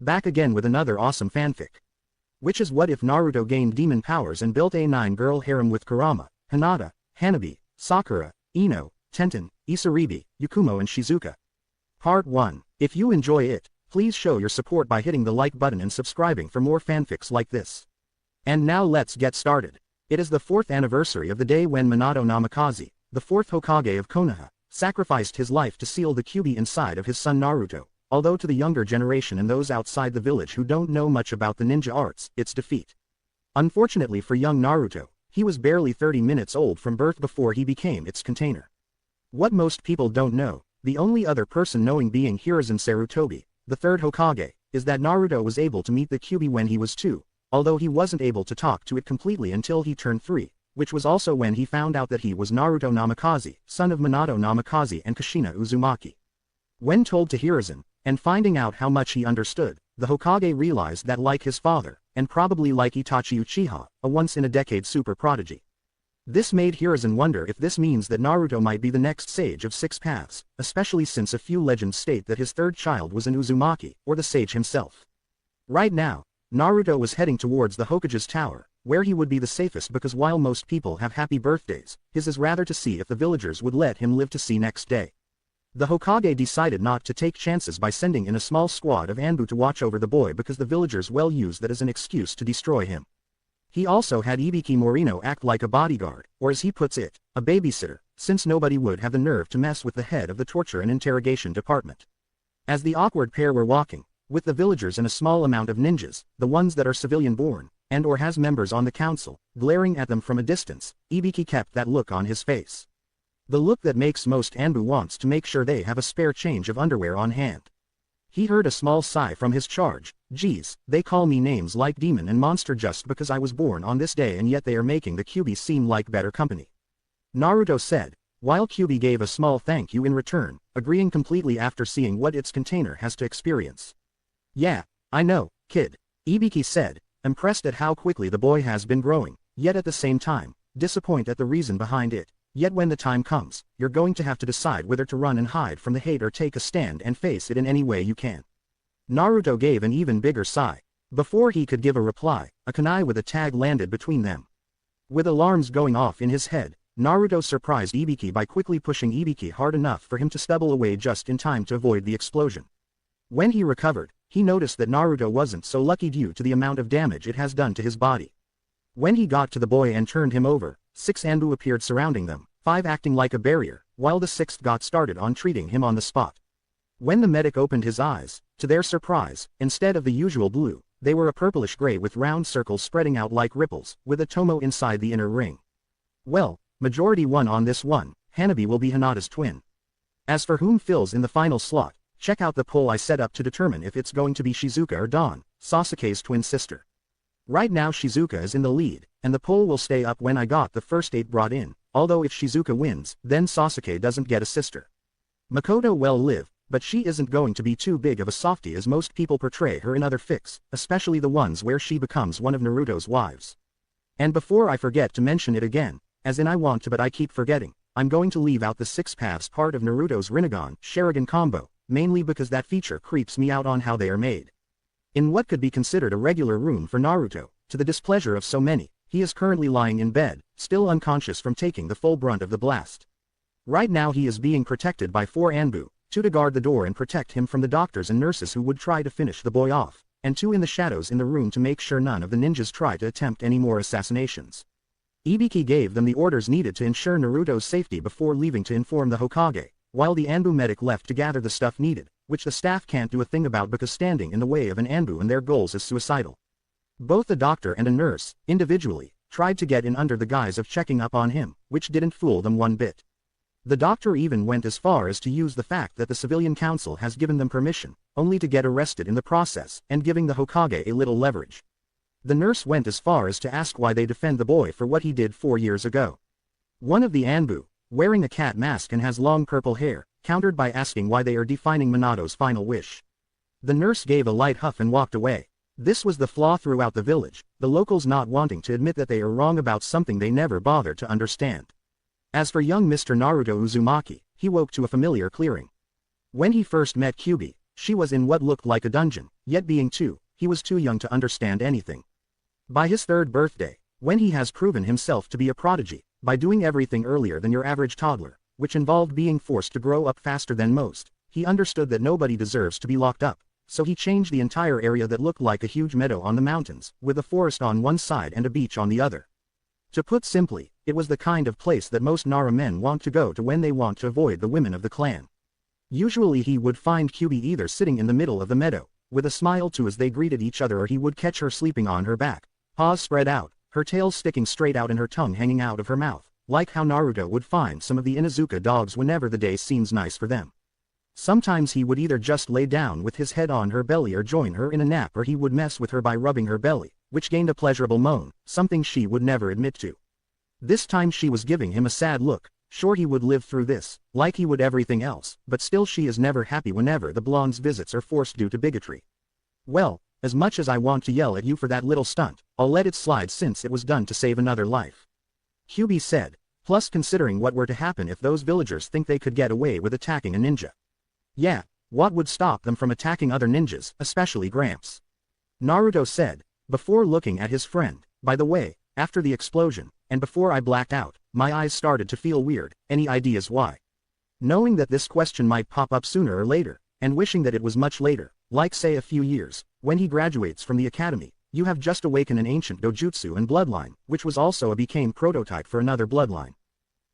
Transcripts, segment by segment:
Back again with another awesome fanfic. Which is what if Naruto gained demon powers and built a 9-girl harem with Kurama, Hinata, Hanabi, Sakura, Ino, Tenten, Isaribi, Yakumo and Shizuka. Part 1. If you enjoy it, please show your support by hitting the like button and subscribing for more fanfics like this. And now let's get started. It is the 4th anniversary of the day when Minato Namikaze, the 4th Hokage of Konoha, sacrificed his life to seal the Kyuubi inside of his son Naruto. Although to the younger generation and those outside the village who don't know much about the ninja arts, it's defeat. Unfortunately for young Naruto, he was barely 30 minutes old from birth before he became its container. What most people don't know, the only other person knowing being Hiruzen Sarutobi, the 3rd Hokage, is that Naruto was able to meet the Kyuubi when he was 2, although he wasn't able to talk to it completely until he turned 3, which was also when he found out that he was Naruto Namikaze, son of Minato Namikaze and Kushina Uzumaki. When told to Hiruzen, and finding out how much he understood, the Hokage realized that like his father, and probably like Itachi Uchiha, a once-in-a-decade super prodigy. This made Hiruzen wonder if this means that Naruto might be the next sage of 6 paths, especially since a few legends state that his 3rd child was an Uzumaki, or the sage himself. Right now, Naruto was heading towards the Hokage's tower, where he would be the safest because while most people have happy birthdays, his is rather to see if the villagers would let him live to see next day. The Hokage decided not to take chances by sending in a small squad of Anbu to watch over the boy because the villagers well used that as an excuse to destroy him. He also had Ibiki Morino act like a bodyguard, or as he puts it, a babysitter, since nobody would have the nerve to mess with the head of the torture and interrogation department. As the awkward pair were walking, with the villagers and a small amount of ninjas, the ones that are civilian-born, and or has members on the council, glaring at them from a distance, Ibiki kept that look on his face. The look that makes most Anbu wants to make sure they have a spare change of underwear on hand. He heard a small sigh from his charge. Geez, they call me names like demon and monster just because I was born on this day and yet they are making the Kyuubi seem like better company. Naruto said, while Kyuubi gave a small thank you in return, agreeing completely after seeing what its container has to experience. Yeah, I know, kid. Ibiki said, impressed at how quickly the boy has been growing, yet at the same time, disappointed at the reason behind it. Yet when the time comes, you're going to have to decide whether to run and hide from the hate or take a stand and face it in any way you can. Naruto gave an even bigger sigh. Before he could give a reply, a kunai with a tag landed between them. With alarms going off in his head, Naruto surprised Ibiki by quickly pushing Ibiki hard enough for him to stumble away just in time to avoid the explosion. When he recovered, he noticed that Naruto wasn't so lucky due to the amount of damage it has done to his body. When he got to the boy and turned him over, 6 Anbu appeared surrounding them, 5 acting like a barrier, while the 6th got started on treating him on the spot. When the medic opened his eyes, to their surprise, instead of the usual blue, they were a purplish gray with round circles spreading out like ripples, with a tomo inside the inner ring. Well, majority won on this one. Hanabi will be Hinata's twin. As for whom fills in the final slot, check out the poll I set up to determine if it's going to be Shizuka or Dawn, Sasuke's twin sister. Right now Shizuka is in the lead, and the poll will stay up when I got the first 8 brought in, although if Shizuka wins, then Sasuke doesn't get a sister. Makoto will live, but she isn't going to be too big of a softie as most people portray her in other fics, especially the ones where she becomes one of Naruto's wives. And before I forget to mention it again, as in I want to but I keep forgetting, I'm going to leave out the 6 paths part of Naruto's Rinnegan, Sharingan combo, mainly because that feature creeps me out on how they are made. In what could be considered a regular room for Naruto, to the displeasure of so many, he is currently lying in bed, still unconscious from taking the full brunt of the blast. Right now he is being protected by 4 Anbu, 2 to guard the door and protect him from the doctors and nurses who would try to finish the boy off, and 2 in the shadows in the room to make sure none of the ninjas try to attempt any more assassinations. Ibiki gave them the orders needed to ensure Naruto's safety before leaving to inform the Hokage, while the Anbu medic left to gather the stuff needed, which the staff can't do a thing about because standing in the way of an Anbu and their goals is suicidal. Both the doctor and a nurse, individually, tried to get in under the guise of checking up on him, which didn't fool them one bit. The doctor even went as far as to use the fact that the civilian council has given them permission, only to get arrested in the process, and giving the Hokage a little leverage. The nurse went as far as to ask why they defend the boy for what he did 4 years ago. One of the Anbu, wearing a cat mask and has long purple hair, countered by asking why they are defining Minato's final wish. The nurse gave a light huff and walked away. This was the flaw throughout the village, the locals not wanting to admit that they are wrong about something they never bothered to understand. As for young Mr. Naruto Uzumaki, he woke to a familiar clearing. When he first met Kyuubi, She was in what looked like a dungeon, yet being 2, he was too young to understand anything. By his 3rd birthday, when he has proven himself to be a prodigy, by doing everything earlier than your average toddler, which involved being forced to grow up faster than most, he understood that nobody deserves to be locked up, so he changed the entire area that looked like a huge meadow on the mountains, with a forest on one side and a beach on the other. To put simply, it was the kind of place that most Nara men want to go to when they want to avoid the women of the clan. Usually he would find Kyubi either sitting in the middle of the meadow, with a smile too as they greeted each other, or he would catch her sleeping on her back, paws spread out, her tail sticking straight out and her tongue hanging out of her mouth, like how Naruto would find some of the Inuzuka dogs whenever the day seems nice for them. Sometimes he would either just lay down with his head on her belly or join her in a nap, or he would mess with her by rubbing her belly, which gained a pleasurable moan, something she would never admit to. This time she was giving him a sad look. Sure, he would live through this, like he would everything else, but still she is never happy whenever the blonde's visits are forced due to bigotry. Well, as much as I want to yell at you for that little stunt, I'll let it slide since it was done to save another life. Kyubi said, plus considering what were to happen if those villagers think they could get away with attacking a ninja. Yeah, what would stop them from attacking other ninjas, especially Gramps? Naruto said, before looking at his friend. By the way, after the explosion, and before I blacked out, my eyes started to feel weird. Any ideas why? Knowing that this question might pop up sooner or later, and wishing that it was much later, like say a few years, when he graduates from the academy, you have just awakened an ancient dojutsu and bloodline, which was also a became prototype for another bloodline.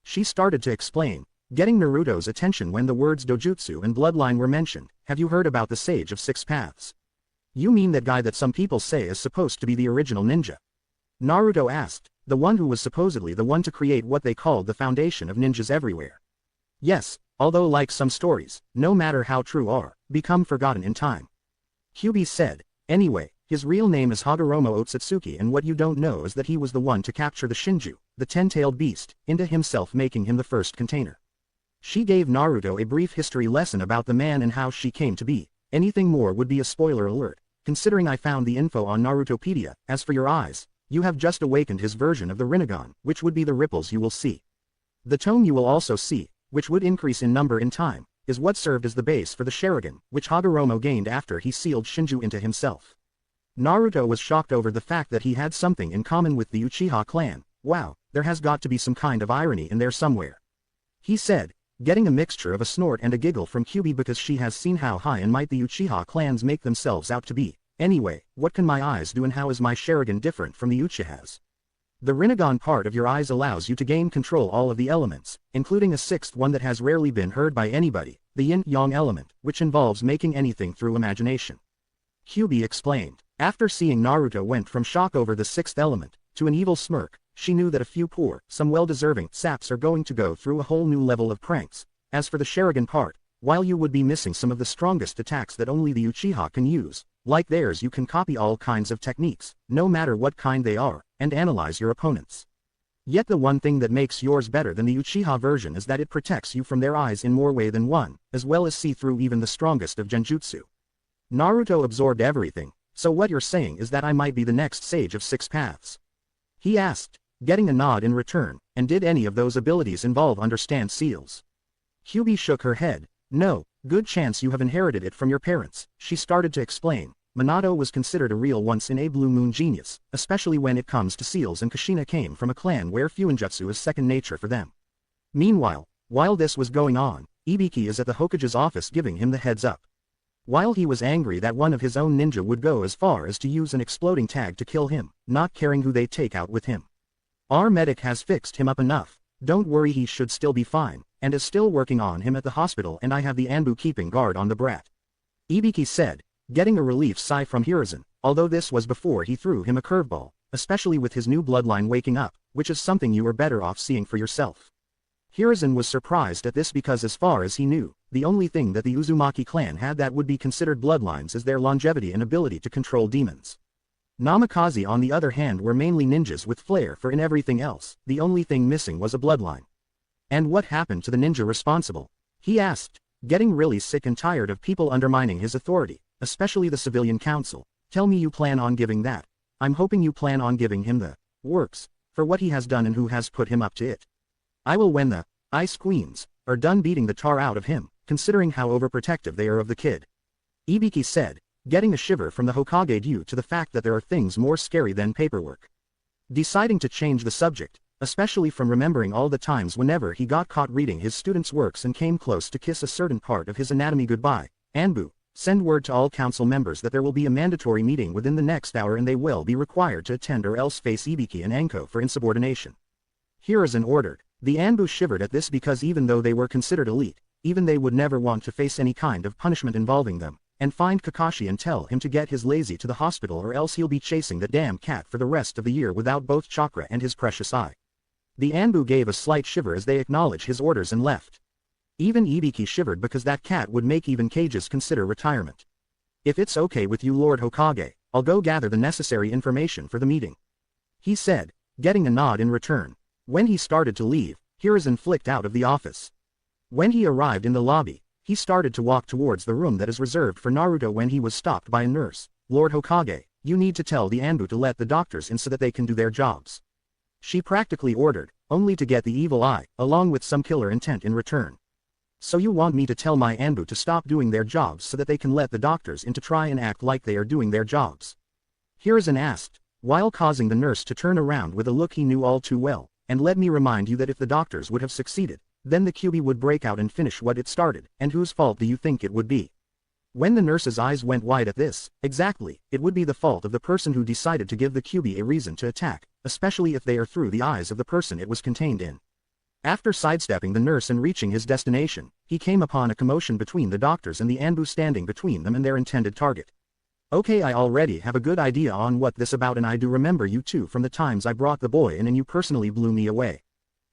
She started to explain, getting Naruto's attention when the words dojutsu and bloodline were mentioned. Have you heard about the Sage of Six Paths? You mean that guy that some people say is supposed to be the original ninja? Naruto asked, the one who was supposedly the one to create what they called the foundation of ninjas everywhere. Yes, although like some stories, no matter how true are, become forgotten in time. Kyubi said, anyway, his real name is Hagoromo Otsutsuki, and what you don't know is that he was the one to capture the Shinju, the 10-tailed beast, into himself, making him the first container. She gave Naruto a brief history lesson about the man and how she came to be. Anything more would be a spoiler alert, considering I found the info on Narutopedia. As for your eyes, you have just awakened his version of the Rinnegan, which would be the ripples you will see. The tone you will also see, which would increase in number in time, is what served as the base for the Sharingan, which Hagoromo gained after he sealed Shinju into himself. Naruto was shocked over the fact that he had something in common with the Uchiha clan. Wow, there has got to be some kind of irony in there somewhere. He said, getting a mixture of a snort and a giggle from Kyubi because she has seen how high and might the Uchiha clans make themselves out to be. Anyway, what can my eyes do and how is my Sharingan different from the Uchihas? The Rinnegan part of your eyes allows you to gain control all of the elements, including a sixth one that has rarely been heard by anybody, the yin-yang element, which involves making anything through imagination. Kyubi explained. After seeing Naruto went from shock over the sixth element, to an evil smirk, she knew that a few poor, some well-deserving, saps are going to go through a whole new level of pranks. As for the Sharingan part, while you would be missing some of the strongest attacks that only the Uchiha can use, like theirs you can copy all kinds of techniques, no matter what kind they are, and analyze your opponents. Yet the one thing that makes yours better than the Uchiha version is that it protects you from their eyes in more way than one, as well as see through even the strongest of genjutsu. Naruto absorbed everything. So what you're saying is that I might be the next Sage of Six Paths? He asked, getting a nod in return. And did any of those abilities involve understand seals? Kyubi shook her head. No, good chance you have inherited it from your parents. She started to explain. Minato was considered a real once-in-a-blue moon genius, especially when it comes to seals, and Kushina came from a clan where fuinjutsu is second nature for them. Meanwhile, while this was going on, Ibiki is at the Hokage's office giving him the heads up. While he was angry that one of his own ninja would go as far as to use an exploding tag to kill him, not caring who they take out with him. Our medic has fixed him up enough. Don't worry, he should still be fine, and is still working on him at the hospital, and I have the Anbu keeping guard on the brat. Ibiki said, getting a relief sigh from Hiruzen, although this was before he threw him a curveball, especially with his new bloodline waking up, which is something you are better off seeing for yourself. Hiruzen was surprised at this because as far as he knew, the only thing that the Uzumaki clan had that would be considered bloodlines is their longevity and ability to control demons. Namikaze on the other hand were mainly ninjas with flair for in everything else. The only thing missing was a bloodline. And what happened to the ninja responsible? He asked, getting really sick and tired of people undermining his authority, especially the civilian council. Tell me you plan on giving that. I'm hoping you plan on giving him the works for what he has done and who has put him up to it. I will when the Ice Queens are done beating the tar out of him, considering how overprotective they are of the kid. Ibiki said, getting a shiver from the Hokage due to the fact that there are things more scary than paperwork. Deciding to change the subject, especially from remembering all the times whenever he got caught reading his students' works and came close to kiss a certain part of his anatomy goodbye, Anbu, send word to all council members that there will be a mandatory meeting within the next hour and they will be required to attend or else face Ibiki and Anko for insubordination. Hiruzen ordered. The Anbu shivered at this because even though they were considered elite, even they would never want to face any kind of punishment involving them, and find Kakashi and tell him to get his lazy to the hospital or else he'll be chasing that damn cat for the rest of the year without both chakra and his precious eye. The Anbu gave a slight shiver as they acknowledged his orders and left. Even Ibiki shivered because that cat would make even Cage's consider retirement. If it's okay with you Lord Hokage, I'll go gather the necessary information for the meeting, he said, getting a nod in return. When he started to leave, Hiruzen flicked out of the office. When he arrived in the lobby, he started to walk towards the room that is reserved for Naruto when he was stopped by a nurse. Lord Hokage, you need to tell the Anbu to let the doctors in so that they can do their jobs, she practically ordered, only to get the evil eye, along with some killer intent in return. So you want me to tell my Anbu to stop doing their jobs so that they can let the doctors in to try and act like they are doing their jobs? Hiruzen asked, while causing the nurse to turn around with a look he knew all too well, and let me remind you that if the doctors would have succeeded, then the QB would break out and finish what it started, and whose fault do you think it would be? When the nurse's eyes went wide at this, exactly, it would be the fault of the person who decided to give the QB a reason to attack, especially if they are through the eyes of the person it was contained in. After sidestepping the nurse and reaching his destination, he came upon a commotion between the doctors and the Anbu standing between them and their intended target. Okay, I already have a good idea on what this about and I do remember you too from the times I brought the boy in and you personally blew me away,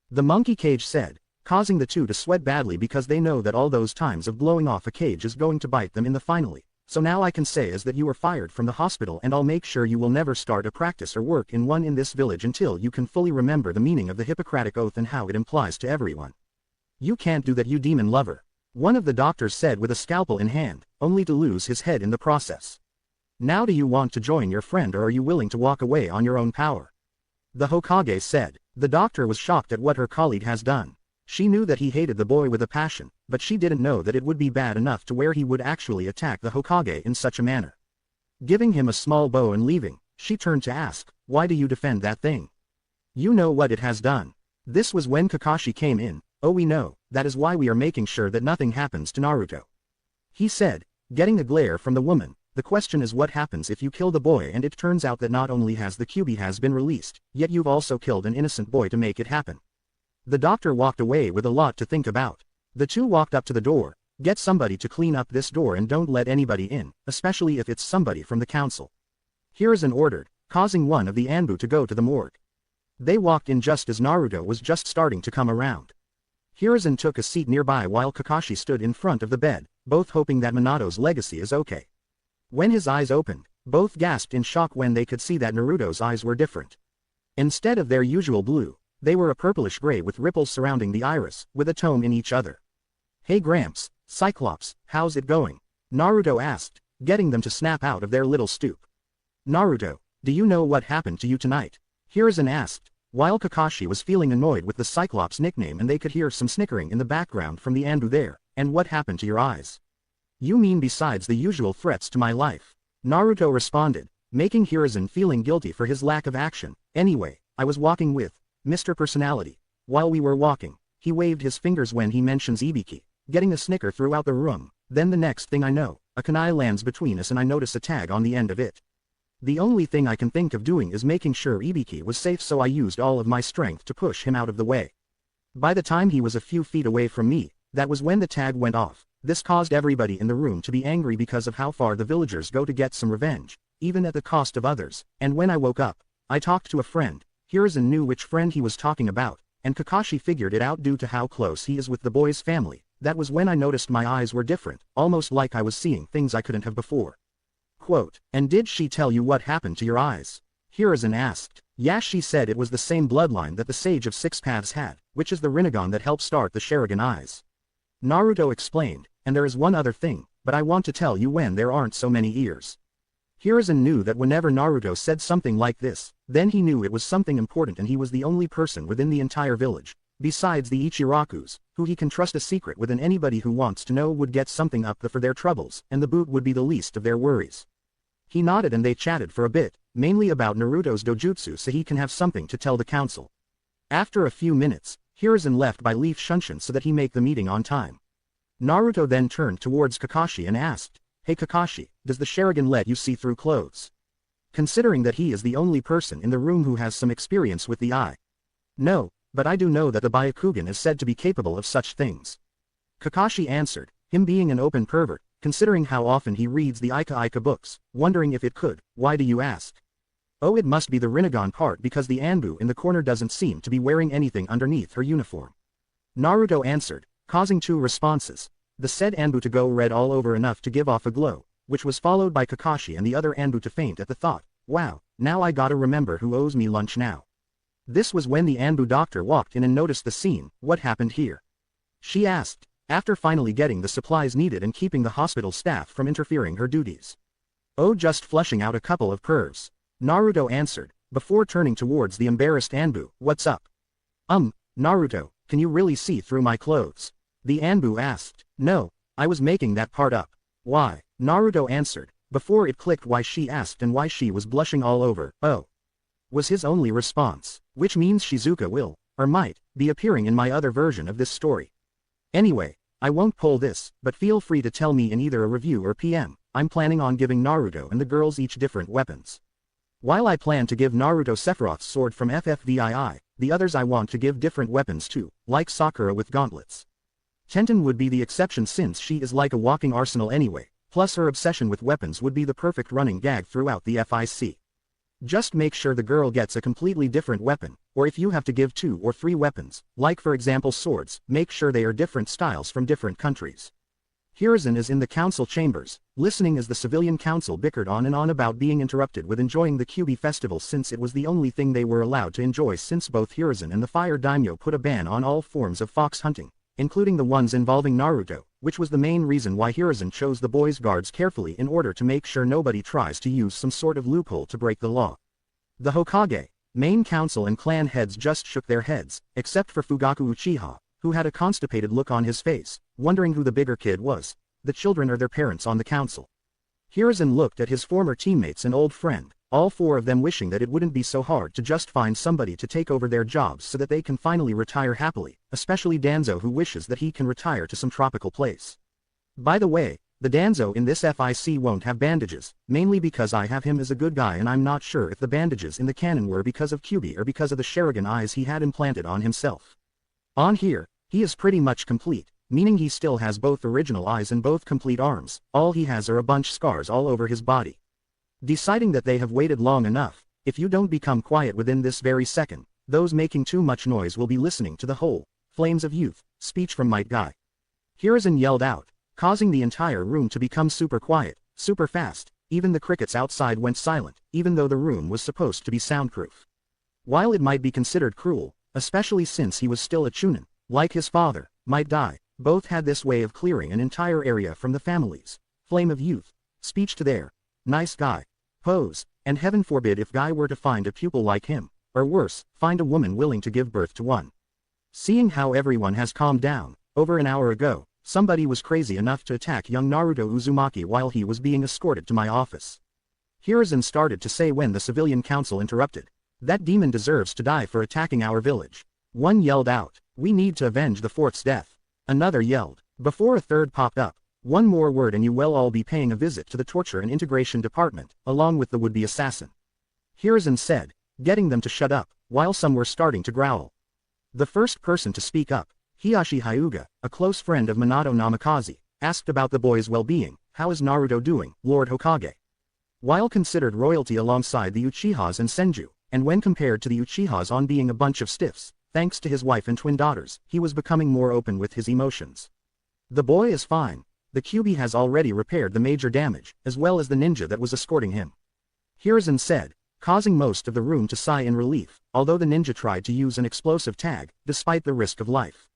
the monkey Cage said, causing the two to sweat badly because they know that all those times of blowing off a cage is going to bite them in the finally. So now I can say is that you were fired from the hospital and I'll make sure you will never start a practice or work in one in this village until you can fully remember the meaning of the Hippocratic Oath and how it implies to everyone. You can't do that you demon lover, one of the doctors said with a scalpel in hand, only to lose his head in the process. Now do you want to join your friend or are you willing to walk away on your own power? The Hokage said. The doctor was shocked at what her colleague has done. She knew that he hated the boy with a passion, but she didn't know that it would be bad enough to where he would actually attack the Hokage in such a manner. Giving him a small bow and leaving, she turned to ask, why do you defend that thing? You know what it has done. This was when Kakashi came in. Oh, we know, that is why we are making sure that nothing happens to Naruto, he said, getting a glare from the woman. The question is what happens if you kill the boy and it turns out that not only has the QB has been released, yet you've also killed an innocent boy to make it happen. The doctor walked away with a lot to think about. The two walked up to the door. Get somebody to clean up this door and don't let anybody in, especially if it's somebody from the council, Hiruzen ordered, causing one of the Anbu to go to the morgue. They walked in just as Naruto was just starting to come around. Hiruzen took a seat nearby while Kakashi stood in front of the bed, both hoping that Minato's legacy is okay. When his eyes opened, both gasped in shock when they could see that Naruto's eyes were different. Instead of their usual blue, they were a purplish gray with ripples surrounding the iris, with a tone in each other. Hey Gramps, Cyclops, how's it going? Naruto asked, getting them to snap out of their little stoop. Naruto, do you know what happened to you tonight? Hiruzen asked, while Kakashi was feeling annoyed with the Cyclops nickname and they could hear some snickering in the background from the Anbu there. And what happened to your eyes? You mean besides the usual threats to my life? Naruto responded, making Hiruzen feeling guilty for his lack of action. Anyway, I was walking with Mr. Personality. While we were walking, he waved his fingers when he mentions Ibiki, getting a snicker throughout the room. Then the next thing I know, a kunai lands between us and I notice a tag on the end of it. The only thing I can think of doing is making sure Ibiki was safe, so I used all of my strength to push him out of the way. By the time he was a few feet away from me, that was when the tag went off. This caused everybody in the room to be angry because of how far the villagers go to get some revenge, even at the cost of others. And when I woke up, I talked to a friend. Hiruzen knew which friend he was talking about, and Kakashi figured it out due to how close he is with the boy's family. That was when I noticed my eyes were different, almost like I was seeing things I couldn't have before. Quote, and did she tell you what happened to your eyes? Hiruzen asked. Yeah, she said it was the same bloodline that the Sage of Six Paths had, which is the Rinnegan that helped start the Sharingan eyes. Naruto explained, and there is one other thing, but I want to tell you when there aren't so many ears. Hiruzen knew that whenever Naruto said something like this, then he knew it was something important and he was the only person within the entire village, besides the Ichirakus, who he can trust a secret with, and anybody who wants to know would get something up for their troubles, and the boot would be the least of their worries. He nodded and they chatted for a bit, mainly about Naruto's dojutsu so he can have something to tell the council. After a few minutes, Hiruzen left by Leaf Shunshin so that he make the meeting on time. Naruto then turned towards Kakashi and asked, "Hey Kakashi, does the Sharingan let you see through clothes?" Considering that he is the only person in the room who has some experience with the eye. "No, but I do know that the Byakugan is said to be capable of such things." Kakashi answered, him being an open pervert, considering how often he reads the Ika books, wondering if it could. "Why do you ask?" "Oh, it must be the Rinnegan part because the Anbu in the corner doesn't seem to be wearing anything underneath her uniform." Naruto answered, causing two responses. The said Anbu to go red all over enough to give off a glow, which was followed by Kakashi and the other Anbu to faint at the thought, "Wow, now I gotta remember who owes me lunch now." This was when the Anbu doctor walked in and noticed the scene. "What happened here?" she asked, after finally getting the supplies needed and keeping the hospital staff from interfering her duties. "Oh, just flushing out a couple of curves," Naruto answered, before turning towards the embarrassed Anbu. "What's up?" Naruto, can you really see through my clothes?" the Anbu asked. "No, I was making that part up." "Why?" Naruto answered, before it clicked why she asked and why she was blushing all over. "Oh," was his only response, which means Shizuka will, or might, be appearing in my other version of this story. Anyway, I won't pull this, but feel free to tell me in either a review or PM. I'm planning on giving Naruto and the girls each different weapons. While I plan to give Naruto Sephiroth's sword from FFVII, the others I want to give different weapons too, like Sakura with gauntlets. Tenten would be the exception since she is like a walking arsenal anyway, plus her obsession with weapons would be the perfect running gag throughout the FIC. Just make sure the girl gets a completely different weapon, or if you have to give 2 or 3 weapons, like for example swords, make sure they are different styles from different countries. Hiruzen is in the council chambers, listening as the civilian council bickered on and on about being interrupted with enjoying the Kyuubi festival since it was the only thing they were allowed to enjoy since both Hiruzen and the Fire Daimyo put a ban on all forms of fox hunting, including the ones involving Naruto, which was the main reason why Hiruzen chose the boys' guards carefully in order to make sure nobody tries to use some sort of loophole to break the law. The Hokage, main council and clan heads just shook their heads, except for Fugaku Uchiha, who had a constipated look on his face, wondering who the bigger kid was, the children or their parents on the council. Hiruzen looked at his former teammates and old friend, all 4 of them wishing that it wouldn't be so hard to just find somebody to take over their jobs so that they can finally retire happily, especially Danzo who wishes that he can retire to some tropical place. By the way, the Danzo in this FIC won't have bandages, mainly because I have him as a good guy and I'm not sure if the bandages in the canon were because of Kyuubi or because of the Sharingan eyes he had implanted on himself. On here, he is pretty much complete, meaning he still has both original eyes and both complete arms, all he has are a bunch scars all over his body. Deciding that they have waited long enough, if you don't become quiet within this very second, those making too much noise will be listening to the whole, Flames of Youth, speech from Might Guy. Hiruzen yelled out, causing the entire room to become super quiet, super fast, even the crickets outside went silent, even though the room was supposed to be soundproof. While it might be considered cruel, especially since he was still a chunin, like his father, Might Die, both had this way of clearing an entire area from the family's Flame of Youth, speech to their nice guy pose, and heaven forbid if Guy were to find a pupil like him, or worse, find a woman willing to give birth to one. Seeing how everyone has calmed down, over an hour ago, somebody was crazy enough to attack young Naruto Uzumaki while he was being escorted to my office. Hiruzen started to say when the civilian council interrupted. That demon deserves to die for attacking our village. One yelled out, "We need to avenge the 4th's death." Another yelled, before a third popped up, "One more word and you will all be paying a visit to the torture and integration department, along with the would-be assassin." Hiruzen said, getting them to shut up, while some were starting to growl. The first person to speak up, Hiyashi Hyuga, a close friend of Minato Namikaze, asked about the boy's well-being. "How is Naruto doing, Lord Hokage?" While considered royalty alongside the Uchihas and Senju, and when compared to the Uchihas on being a bunch of stiffs, thanks to his wife and twin daughters, he was becoming more open with his emotions. "The boy is fine. The Kyuubi has already repaired the major damage, as well as the ninja that was escorting him," Hiruzen said, causing most of the room to sigh in relief, although the ninja tried to use an explosive tag, despite the risk of life.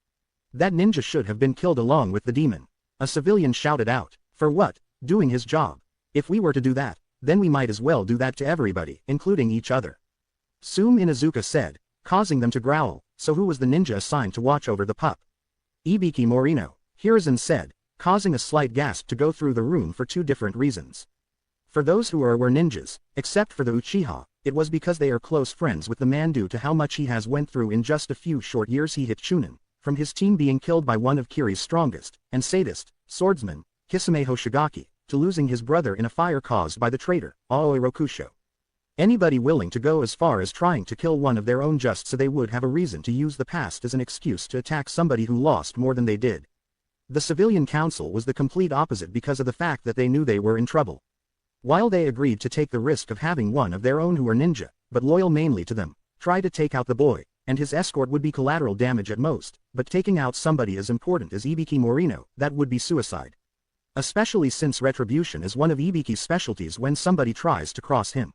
"That ninja should have been killed along with the demon," a civilian shouted out. "For what? Doing his job. If we were to do that, then we might as well do that to everybody, including each other," Sume Inazuka said, causing them to growl. "So who was the ninja assigned to watch over the pup?" Ibiki Morino, Hiruzen said, causing a slight gasp to go through the room for two different reasons. For those who were ninjas, except for the Uchiha, it was because they are close friends with the man due to how much he has went through in just a few short years. He hit Chunin, from his team being killed by one of Kiri's strongest and sadist swordsman, Kisame Hoshigaki, to losing his brother in a fire caused by the traitor, Aoi Rokusho. Anybody willing to go as far as trying to kill one of their own just so they would have a reason to use the past as an excuse to attack somebody who lost more than they did. The civilian council was the complete opposite because of the fact that they knew they were in trouble. While they agreed to take the risk of having one of their own who were ninja, but loyal mainly to them, try to take out the boy, and his escort would be collateral damage at most, but taking out somebody as important as Ibiki Morino, that would be suicide. Especially since retribution is one of Ibiki's specialties when somebody tries to cross him.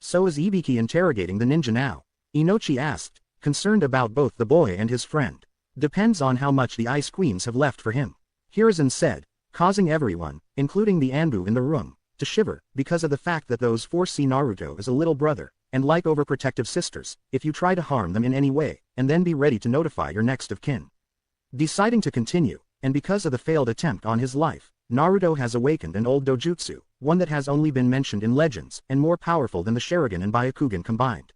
So is Ibiki interrogating the ninja now? Inochi asked, concerned about both the boy and his friend. Depends on how much the Ice Queens have left for him. Hiruzen said, causing everyone, including the Anbu in the room, to shiver, because of the fact that those four see Naruto as a little brother, and like overprotective sisters, if you try to harm them in any way, and then be ready to notify your next of kin. Deciding to continue, and because of the failed attempt on his life, Naruto has awakened an old dojutsu, one that has only been mentioned in legends, and more powerful than the Sharingan and Byakugan combined.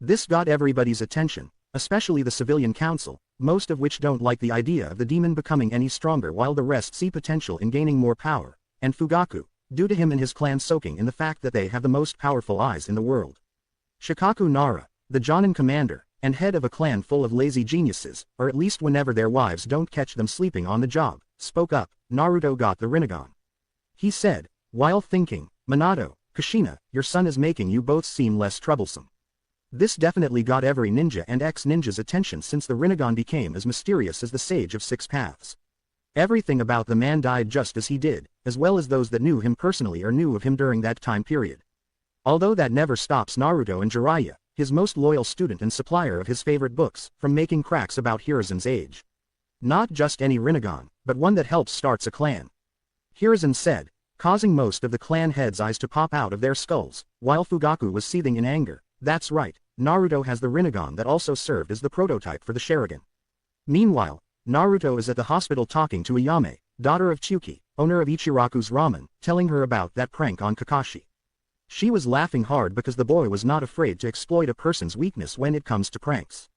This got everybody's attention, especially the civilian council, most of which don't like the idea of the demon becoming any stronger while the rest see potential in gaining more power, and Fugaku, due to him and his clan soaking in the fact that they have the most powerful eyes in the world. Shikaku Nara, the Jonin commander, and head of a clan full of lazy geniuses, or at least whenever their wives don't catch them sleeping on the job, spoke up. Naruto got the Rinnegan. He said, while thinking, Minato, Kushina, your son is making you both seem less troublesome. This definitely got every ninja and ex-ninja's attention since the Rinnegan became as mysterious as the Sage of Six Paths. Everything about the man died just as he did, as well as those that knew him personally or knew of him during that time period. Although that never stops Naruto and Jiraiya, his most loyal student and supplier of his favorite books, from making cracks about Hiruzen's age. Not just any Rinnegan, but one that helps starts a clan. Hiruzen said, causing most of the clan heads' eyes to pop out of their skulls, while Fugaku was seething in anger. That's right, Naruto has the Rinnegan that also served as the prototype for the Sharingan. Meanwhile, Naruto is at the hospital talking to Ayame, daughter of Tsuki, owner of Ichiraku's ramen, telling her about that prank on Kakashi. She was laughing hard because the boy was not afraid to exploit a person's weakness when it comes to pranks.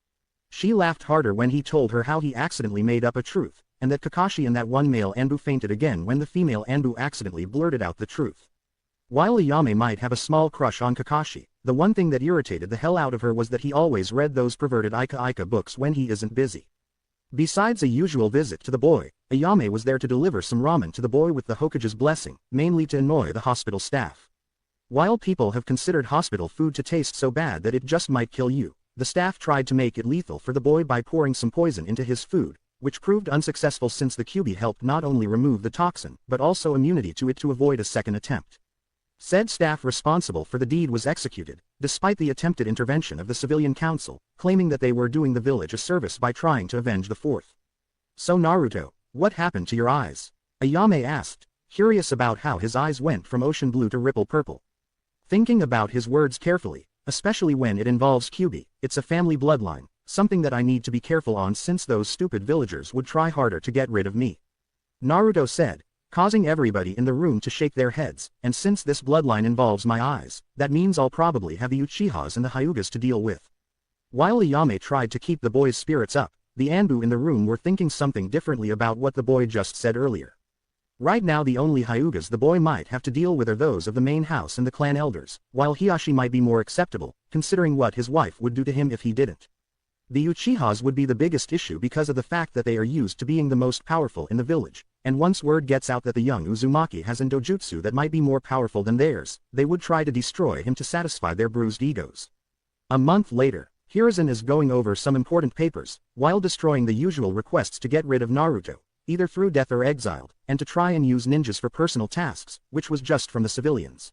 She laughed harder when he told her how he accidentally made up a truth, and that Kakashi and that one male Anbu fainted again when the female Anbu accidentally blurted out the truth. While Ayame might have a small crush on Kakashi, the one thing that irritated the hell out of her was that he always read those perverted Ika books when he isn't busy. Besides a usual visit to the boy, Ayame was there to deliver some ramen to the boy with the Hokage's blessing, mainly to annoy the hospital staff. While people have considered hospital food to taste so bad that it just might kill you, the staff tried to make it lethal for the boy by pouring some poison into his food, which proved unsuccessful since the Kyuubi helped not only remove the toxin but also immunity to it to avoid a second attempt. Said staff responsible for the deed was executed, despite the attempted intervention of the civilian council, claiming that they were doing the village a service by trying to avenge the fourth. So Naruto, what happened to your eyes? Ayame asked, curious about how his eyes went from ocean blue to ripple purple. Thinking about his words carefully, especially when it involves Kyuubi, it's a family bloodline, something that I need to be careful on since those stupid villagers would try harder to get rid of me. Naruto said, causing everybody in the room to shake their heads, and since this bloodline involves my eyes, that means I'll probably have the Uchihas and the Hyugas to deal with. While Ayame tried to keep the boy's spirits up, the Anbu in the room were thinking something differently about what the boy just said earlier. Right now the only Hyugas the boy might have to deal with are those of the main house and the clan elders, while Hiashi might be more acceptable, considering what his wife would do to him if he didn't. The Uchihas would be the biggest issue because of the fact that they are used to being the most powerful in the village, and once word gets out that the young Uzumaki has an dojutsu that might be more powerful than theirs, they would try to destroy him to satisfy their bruised egos. A month later, Hiruzen is going over some important papers, while destroying the usual requests to get rid of Naruto, either through death or exiled, and to try and use ninjas for personal tasks, which was just from the civilians.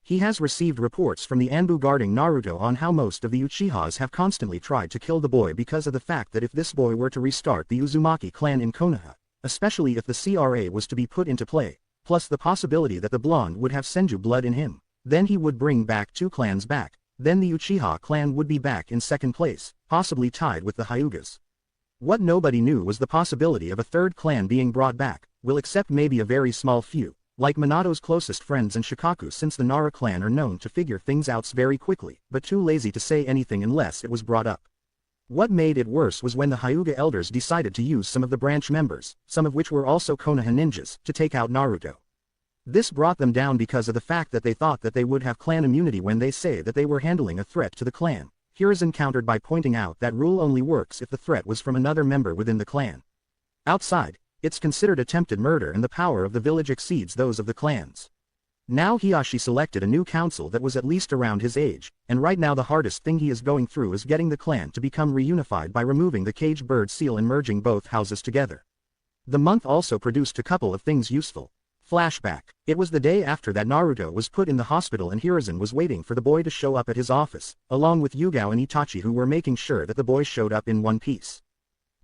He has received reports from the Anbu guarding Naruto on how most of the Uchihas have constantly tried to kill the boy because of the fact that if this boy were to restart the Uzumaki clan in Konoha, especially if the CRA was to be put into play, plus the possibility that the blonde would have Senju blood in him, then he would bring back two clans back, then the Uchiha clan would be back in second place, possibly tied with the Hyugas. What nobody knew was the possibility of a third clan being brought back, will except maybe a very small few, like Minato's closest friends and Shikaku, since the Nara clan are known to figure things out very quickly, but too lazy to say anything unless it was brought up. What made it worse was when the Hyuga elders decided to use some of the branch members, some of which were also Konoha ninjas, to take out Naruto. This brought them down because of the fact that they thought that they would have clan immunity when they say that they were handling a threat to the clan. Hiruzen countered by pointing out that rule only works if the threat was from another member within the clan. Outside, it's considered attempted murder and the power of the village exceeds those of the clans. Now Hiyashi selected a new council that was at least around his age, and right now the hardest thing he is going through is getting the clan to become reunified by removing the caged bird seal and merging both houses together. The month also produced a couple of things useful. Flashback. It was the day after that Naruto was put in the hospital and Hiruzen was waiting for the boy to show up at his office, along with Yugao and Itachi, who were making sure that the boy showed up in one piece.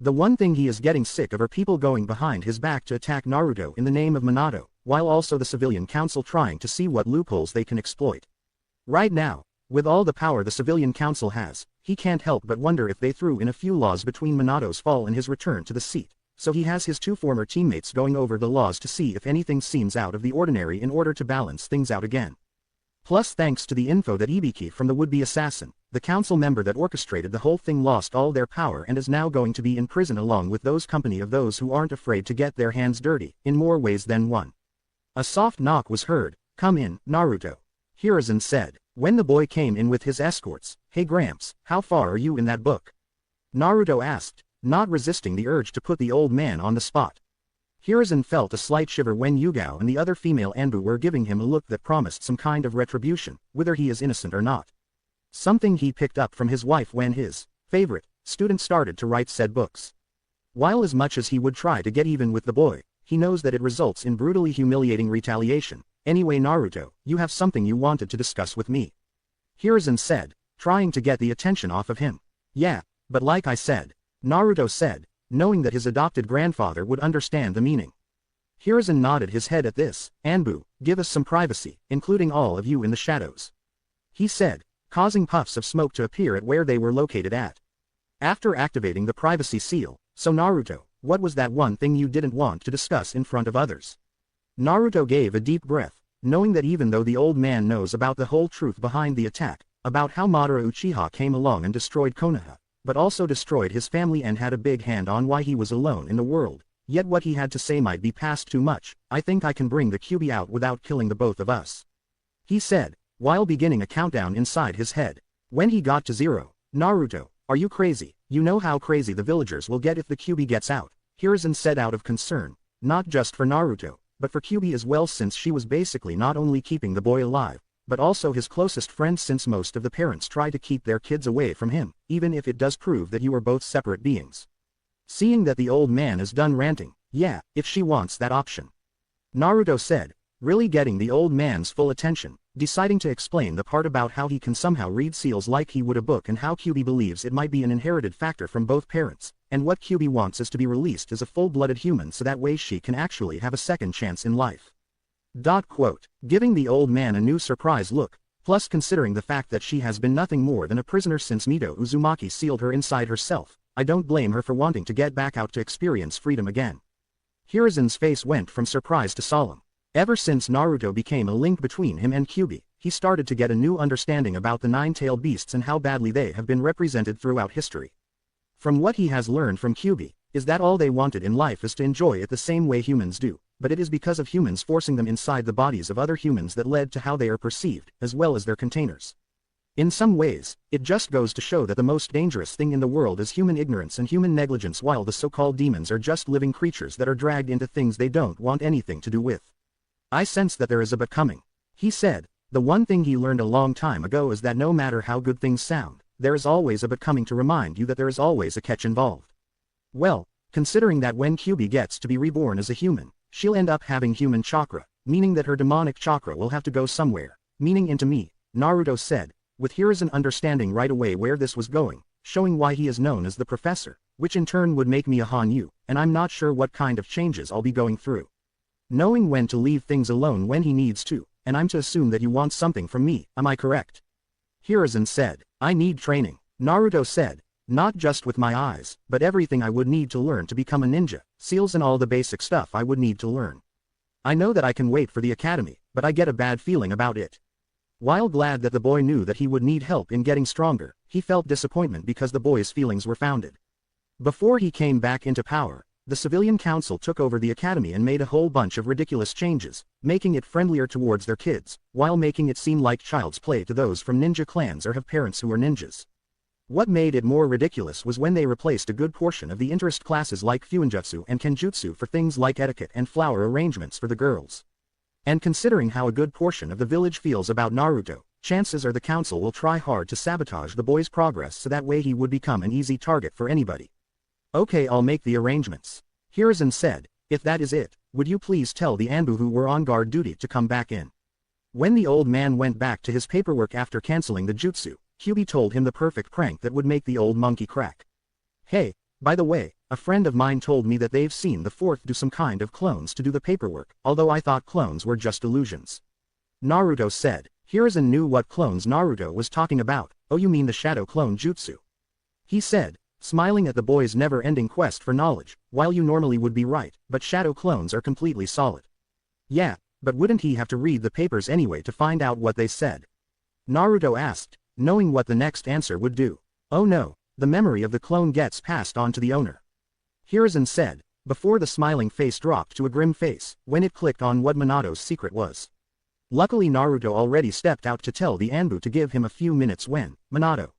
The one thing he is getting sick of are people going behind his back to attack Naruto in the name of Minato, while also the civilian council trying to see what loopholes they can exploit. Right now, with all the power the civilian council has, he can't help but wonder if they threw in a few laws between Minato's fall and his return to the seat. So he has his two former teammates going over the laws to see if anything seems out of the ordinary in order to balance things out again. Plus, thanks to the info that Ibiki from the would-be assassin, the council member that orchestrated the whole thing, lost all their power and is now going to be in prison along with those company of those who aren't afraid to get their hands dirty, in more ways than one. A soft knock was heard. "Come in, Naruto," Hiruzen said. When the boy came in with his escorts, "Hey Gramps, how far are you in that book?" Naruto asked, not resisting the urge to put the old man on the spot. Hiruzen felt a slight shiver when Yugao and the other female Anbu were giving him a look that promised some kind of retribution, whether he is innocent or not. Something he picked up from his wife when his favorite student started to write said books. While as much as he would try to get even with the boy, he knows that it results in brutally humiliating retaliation. "Anyway Naruto, you have something you wanted to discuss with me," Hiruzen said, trying to get the attention off of him. "Yeah, but like I said," Naruto said, knowing that his adopted grandfather would understand the meaning. Hiruzen nodded his head at this. "Anbu, give us some privacy, including all of you in the shadows," he said, causing puffs of smoke to appear at where they were located at. After activating the privacy seal, "So Naruto, what was that one thing you didn't want to discuss in front of others?" Naruto gave a deep breath, knowing that even though the old man knows about the whole truth behind the attack, about how Madara Uchiha came along and destroyed Konoha, but also destroyed his family and had a big hand on why he was alone in the world, yet what he had to say might be past too much. "I think I can bring the Kyuubi out without killing the both of us," he said, while beginning a countdown inside his head. When he got to 0, "Naruto, are you crazy? You know how crazy the villagers will get if the Kyuubi gets out," Hiruzen said out of concern, not just for Naruto, but for Kyuubi as well, since she was basically not only keeping the boy alive, but also his closest friend, since most of the parents try to keep their kids away from him, even if it does prove that you are both separate beings. Seeing that the old man is done ranting, "Yeah, if she wants that option," Naruto said, really getting the old man's full attention, deciding to explain the part about how he can somehow read seals like he would a book and how Kyuubi believes it might be an inherited factor from both parents, and what Kyuubi wants is to be released as a full-blooded human so that way she can actually have a second chance in life. Giving the old man a new surprised look, plus considering the fact that she has been nothing more than a prisoner since Naruto Uzumaki sealed her inside herself, I don't blame her for wanting to get back out to experience freedom again. Hiruzen's face went from surprise to solemn. Ever since Naruto became a link between him and Kyuubi, he started to get a new understanding about the nine-tailed beasts and how badly they have been represented throughout history. From what he has learned from Kyuubi, is that all they wanted in life is to enjoy it the same way humans do, but it is because of humans forcing them inside the bodies of other humans that led to how they are perceived, as well as their containers. In some ways, it just goes to show that the most dangerous thing in the world is human ignorance and human negligence, while the so-called demons are just living creatures that are dragged into things they don't want anything to do with. "I sense that there is a but coming," he said. The one thing he learned a long time ago is that no matter how good things sound, there is always a but coming to remind you that there is always a catch involved. Well, considering that when Kyuubi gets to be reborn as a human, she'll end up having human chakra, meaning that her demonic chakra will have to go somewhere, meaning into me, Naruto said, with Hiruzen understanding right away where this was going, showing why he is known as the professor, which in turn would make me a Hanyu, and I'm not sure what kind of changes I'll be going through. Knowing when to leave things alone when he needs to, and I'm to assume that you want something from me, am I correct? Hiruzen said. "I need training," Naruto said, Not just with my eyes, but everything I would need to learn to become a ninja, seals and all the basic stuff I would need to learn. I know that I can wait for the academy, but I get a bad feeling about it. While glad that the boy knew that he would need help in getting stronger, he felt disappointment because the boy's feelings were founded. Before he came back into power, the civilian council took over the academy and made a whole bunch of ridiculous changes, making it friendlier towards their kids, while making it seem like child's play to those from ninja clans or have parents who are ninjas. What made it more ridiculous was when they replaced a good portion of the interest classes like fuinjutsu and kenjutsu for things like etiquette and flower arrangements for the girls. And considering how a good portion of the village feels about Naruto, chances are the council will try hard to sabotage the boy's progress so that way he would become an easy target for anybody. Okay, I'll make the arrangements. Hiruzen said, if that is it, would you please tell the Anbu who were on guard duty to come back in. When the old man went back to his paperwork after canceling the jutsu, Kyubi told him the perfect prank that would make the old monkey crack. Hey, by the way, a friend of mine told me that they've seen the fourth do some kind of clones to do the paperwork, although I thought clones were just illusions. Naruto said. Hiruzen knew what clones Naruto was talking about. Oh, you mean the shadow clone jutsu? He said, smiling at the boy's never-ending quest for knowledge. While you normally would be right, but shadow clones are completely solid. Yeah, but wouldn't he have to read the papers anyway to find out what they said? Naruto asked, knowing what the next answer would do. Oh no, the memory of the clone gets passed on to the owner. Hiruzen said, before the smiling face dropped to a grim face, when it clicked on what Minato's secret was. Luckily Naruto already stepped out to tell the Anbu to give him a few minutes when, Minato.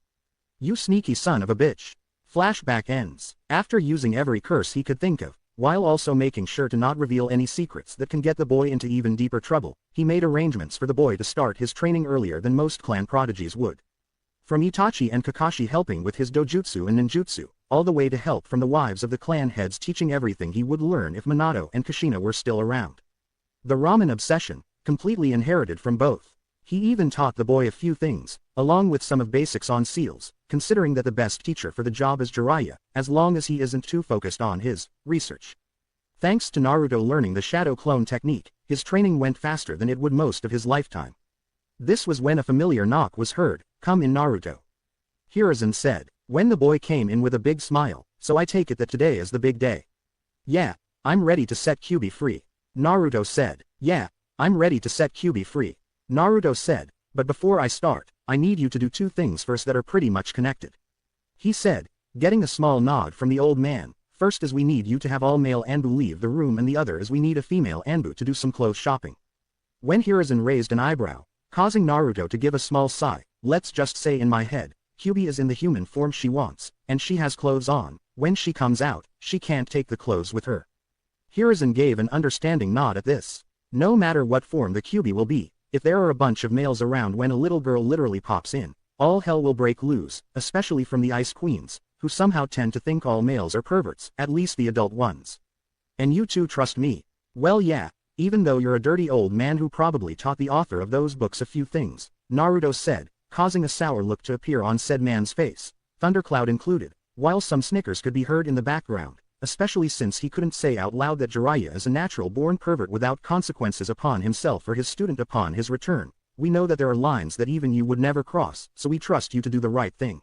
You sneaky son of a bitch. Flashback ends. After using every curse he could think of, while also making sure to not reveal any secrets that can get the boy into even deeper trouble, he made arrangements for the boy to start his training earlier than most clan prodigies would. From Itachi and Kakashi helping with his dojutsu and ninjutsu, all the way to help from the wives of the clan heads teaching everything he would learn if Minato and Kushina were still around. The ramen obsession, completely inherited from both. He even taught the boy a few things, along with some of basics on seals, considering that the best teacher for the job is Jiraiya, as long as he isn't too focused on his research. Thanks to Naruto learning the shadow clone technique, his training went faster than it would most of his lifetime. This was when a familiar knock was heard. Come in, Naruto. Hiruzen said, when the boy came in with a big smile, so I take it that today is the big day. Yeah, I'm ready to set Kyubi free. Naruto said, yeah, I'm ready to set Kyubi free. Naruto said, but before I start, I need you to do two things first that are pretty much connected. He said, getting a small nod from the old man. First is we need you to have all male Anbu leave the room and the other is we need a female Anbu to do some clothes shopping. When Hiruzen raised an eyebrow, causing Naruto to give a small sigh, let's just say in my head, Kyubi is in the human form she wants, and she has clothes on. When she comes out, she can't take the clothes with her. Hiruzen gave an understanding nod at this. No matter what form the Kyubi will be, if there are a bunch of males around when a little girl literally pops in, all hell will break loose, especially from the Ice Queens, who somehow tend to think all males are perverts, at least the adult ones. And you two trust me? Well yeah, even though you're a dirty old man who probably taught the author of those books a few things, Naruto said, causing a sour look to appear on said man's face, thundercloud included, while some snickers could be heard in the background, especially since he couldn't say out loud that Jiraiya is a natural-born pervert without consequences upon himself or his student upon his return. We know that there are lines that even you would never cross, so we trust you to do the right thing.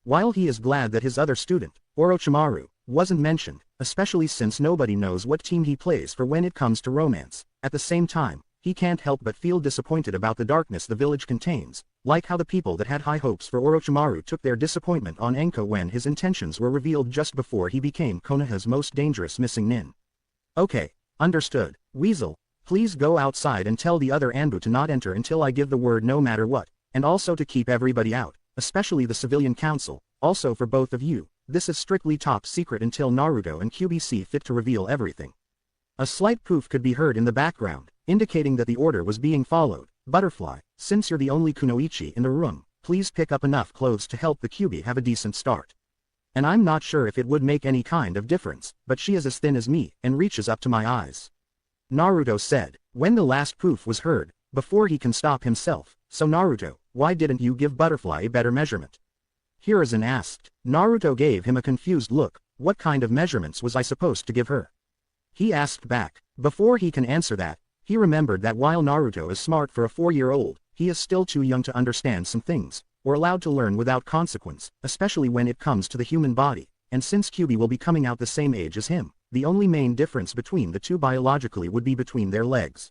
While he is glad that his other student, Orochimaru, wasn't mentioned, especially since nobody knows what team he plays for when it comes to romance, at the same time, he can't help but feel disappointed about the darkness the village contains, like how the people that had high hopes for Orochimaru took their disappointment on Enko when his intentions were revealed just before he became Konoha's most dangerous missing nin. Okay, understood. Weasel, please go outside and tell the other Anbu to not enter until I give the word no matter what, and also to keep everybody out, especially the civilian council. Also for both of you, this is strictly top secret until Naruto and Kyubi see fit to reveal everything. A slight poof could be heard in the background, indicating that the order was being followed. Butterfly, since you're the only kunoichi in the room, please pick up enough clothes to help the Kyubi have a decent start. And I'm not sure if it would make any kind of difference, but she is as thin as me, and reaches up to my eyes. Naruto said, when the last poof was heard, before he can stop himself, so Naruto, why didn't you give Butterfly a better measurement? Hiruzen asked. Naruto gave him a confused look. What kind of measurements was I supposed to give her? He asked back. Before he can answer that, he remembered that while Naruto is smart for a 4-year-old, he is still too young to understand some things, or allowed to learn without consequence, especially when it comes to the human body, and since Kyuubi will be coming out the same age as him, the only main difference between the two biologically would be between their legs.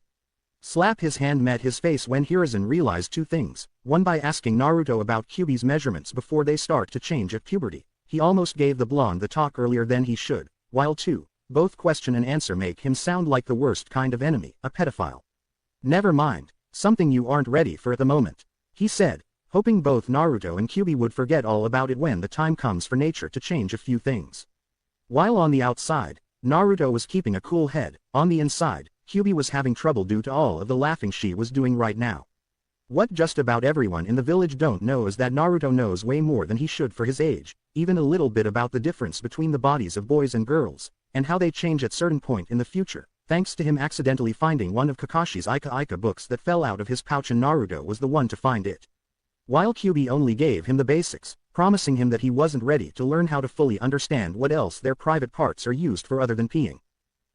Slap his hand met his face when Hiruzen realized two things, one by asking Naruto about Kyuubi's measurements before they start to change at puberty, he almost gave the blonde the talk earlier than he should, while two, both question and answer make him sound like the worst kind of enemy, a pedophile. Never mind, something you aren't ready for at the moment, he said, hoping both Naruto and Kyuubi would forget all about it when the time comes for nature to change a few things. While on the outside, Naruto was keeping a cool head, on the inside, Kyuubi was having trouble due to all of the laughing she was doing right now. What just about everyone in the village don't know is that Naruto knows way more than he should for his age, even a little bit about the difference between the bodies of boys and girls, and how they change at certain point in the future, thanks to him accidentally finding one of Kakashi's Ika books that fell out of his pouch and Naruto was the one to find it. While Kyuubi only gave him the basics, promising him that he wasn't ready to learn how to fully understand what else their private parts are used for other than peeing.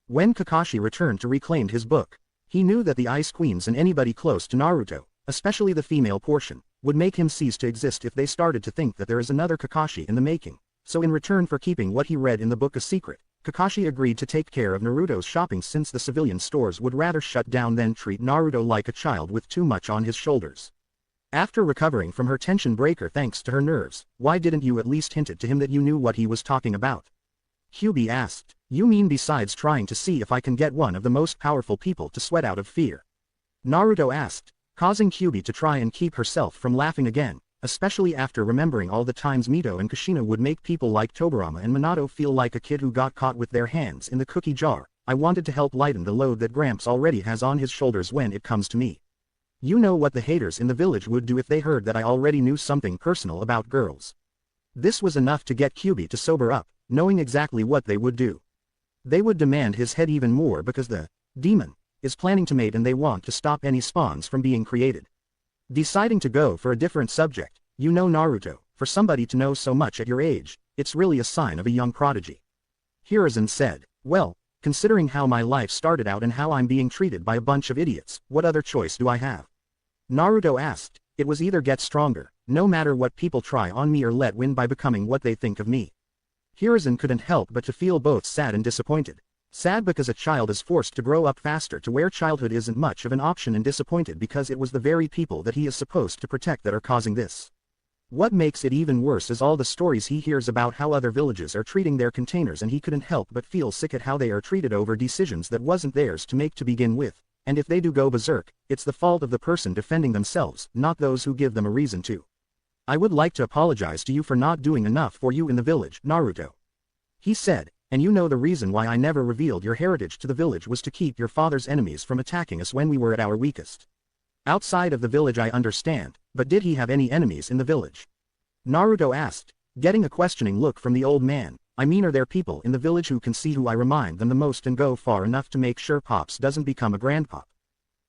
When Kakashi returned to reclaim his book, he knew that the Ice Queens and anybody close to Naruto, especially the female portion, would make him cease to exist if they started to think that there is another Kakashi in the making, so in return for keeping what he read in the book a secret, Kakashi agreed to take care of Naruto's shopping since the civilian stores would rather shut down than treat Naruto like a child with too much on his shoulders. After recovering from her tension breaker thanks to her nerves, why didn't you at least hint it to him that you knew what he was talking about? Kyuubi asked. You mean besides trying to see if I can get one of the most powerful people to sweat out of fear? Naruto asked, causing Kyuubi to try and keep herself from laughing again, especially after remembering all the times Mito and Kushina would make people like Tobirama and Minato feel like a kid who got caught with their hands in the cookie jar. I wanted to help lighten the load that Gramps already has on his shoulders when it comes to me. You know what the haters in the village would do if they heard that I already knew something personal about girls. This was enough to get Kyuubi to sober up, knowing exactly what they would do. They would demand his head even more because the demon is planning to mate and they want to stop any spawns from being created. Deciding to go for a different subject, you know Naruto, for somebody to know so much at your age, it's really a sign of a young prodigy. Hiruzen said, well, considering how my life started out and how I'm being treated by a bunch of idiots, what other choice do I have? Naruto asked, it was either get stronger, no matter what people try on me or let win by becoming what they think of me. Hiruzen couldn't help but to feel both sad and disappointed. Sad because a child is forced to grow up faster to where childhood isn't much of an option, and disappointed because it was the very people that he is supposed to protect that are causing this. What makes it even worse is all the stories he hears about how other villages are treating their containers, and he couldn't help but feel sick at how they are treated over decisions that wasn't theirs to make to begin with, and if they do go berserk, it's the fault of the person defending themselves, not those who give them a reason to. I would like to apologize to you for not doing enough for you in the village, Naruto. He said, and you know the reason why I never revealed your heritage to the village was to keep your father's enemies from attacking us when we were at our weakest. Outside of the village I understand, but did he have any enemies in the village? Naruto asked, getting a questioning look from the old man. I mean, are there people in the village who can see who I remind them the most and go far enough to make sure Pops doesn't become a grandpop?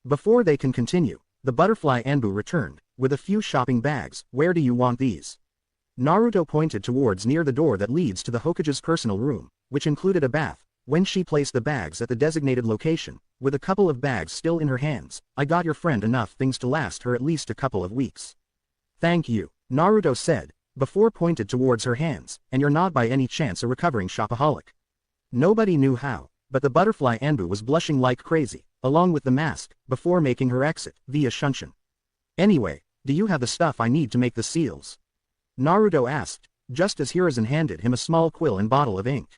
Before they can continue, the butterfly Anbu returned, with a few shopping bags. Where do you want these? Naruto pointed towards near the door that leads to the Hokage's personal room, which included a bath. When she placed the bags at the designated location, with a couple of bags still in her hands, I got your friend enough things to last her at least a couple of weeks. Thank you, Naruto said, before pointed towards her hands, and you're not by any chance a recovering shopaholic. Nobody knew how, but the butterfly Anbu was blushing like crazy, along with the mask, before making her exit, via Shunshin. Anyway, do you have the stuff I need to make the seals? Naruto asked, just as Hiruzen handed him a small quill and bottle of ink.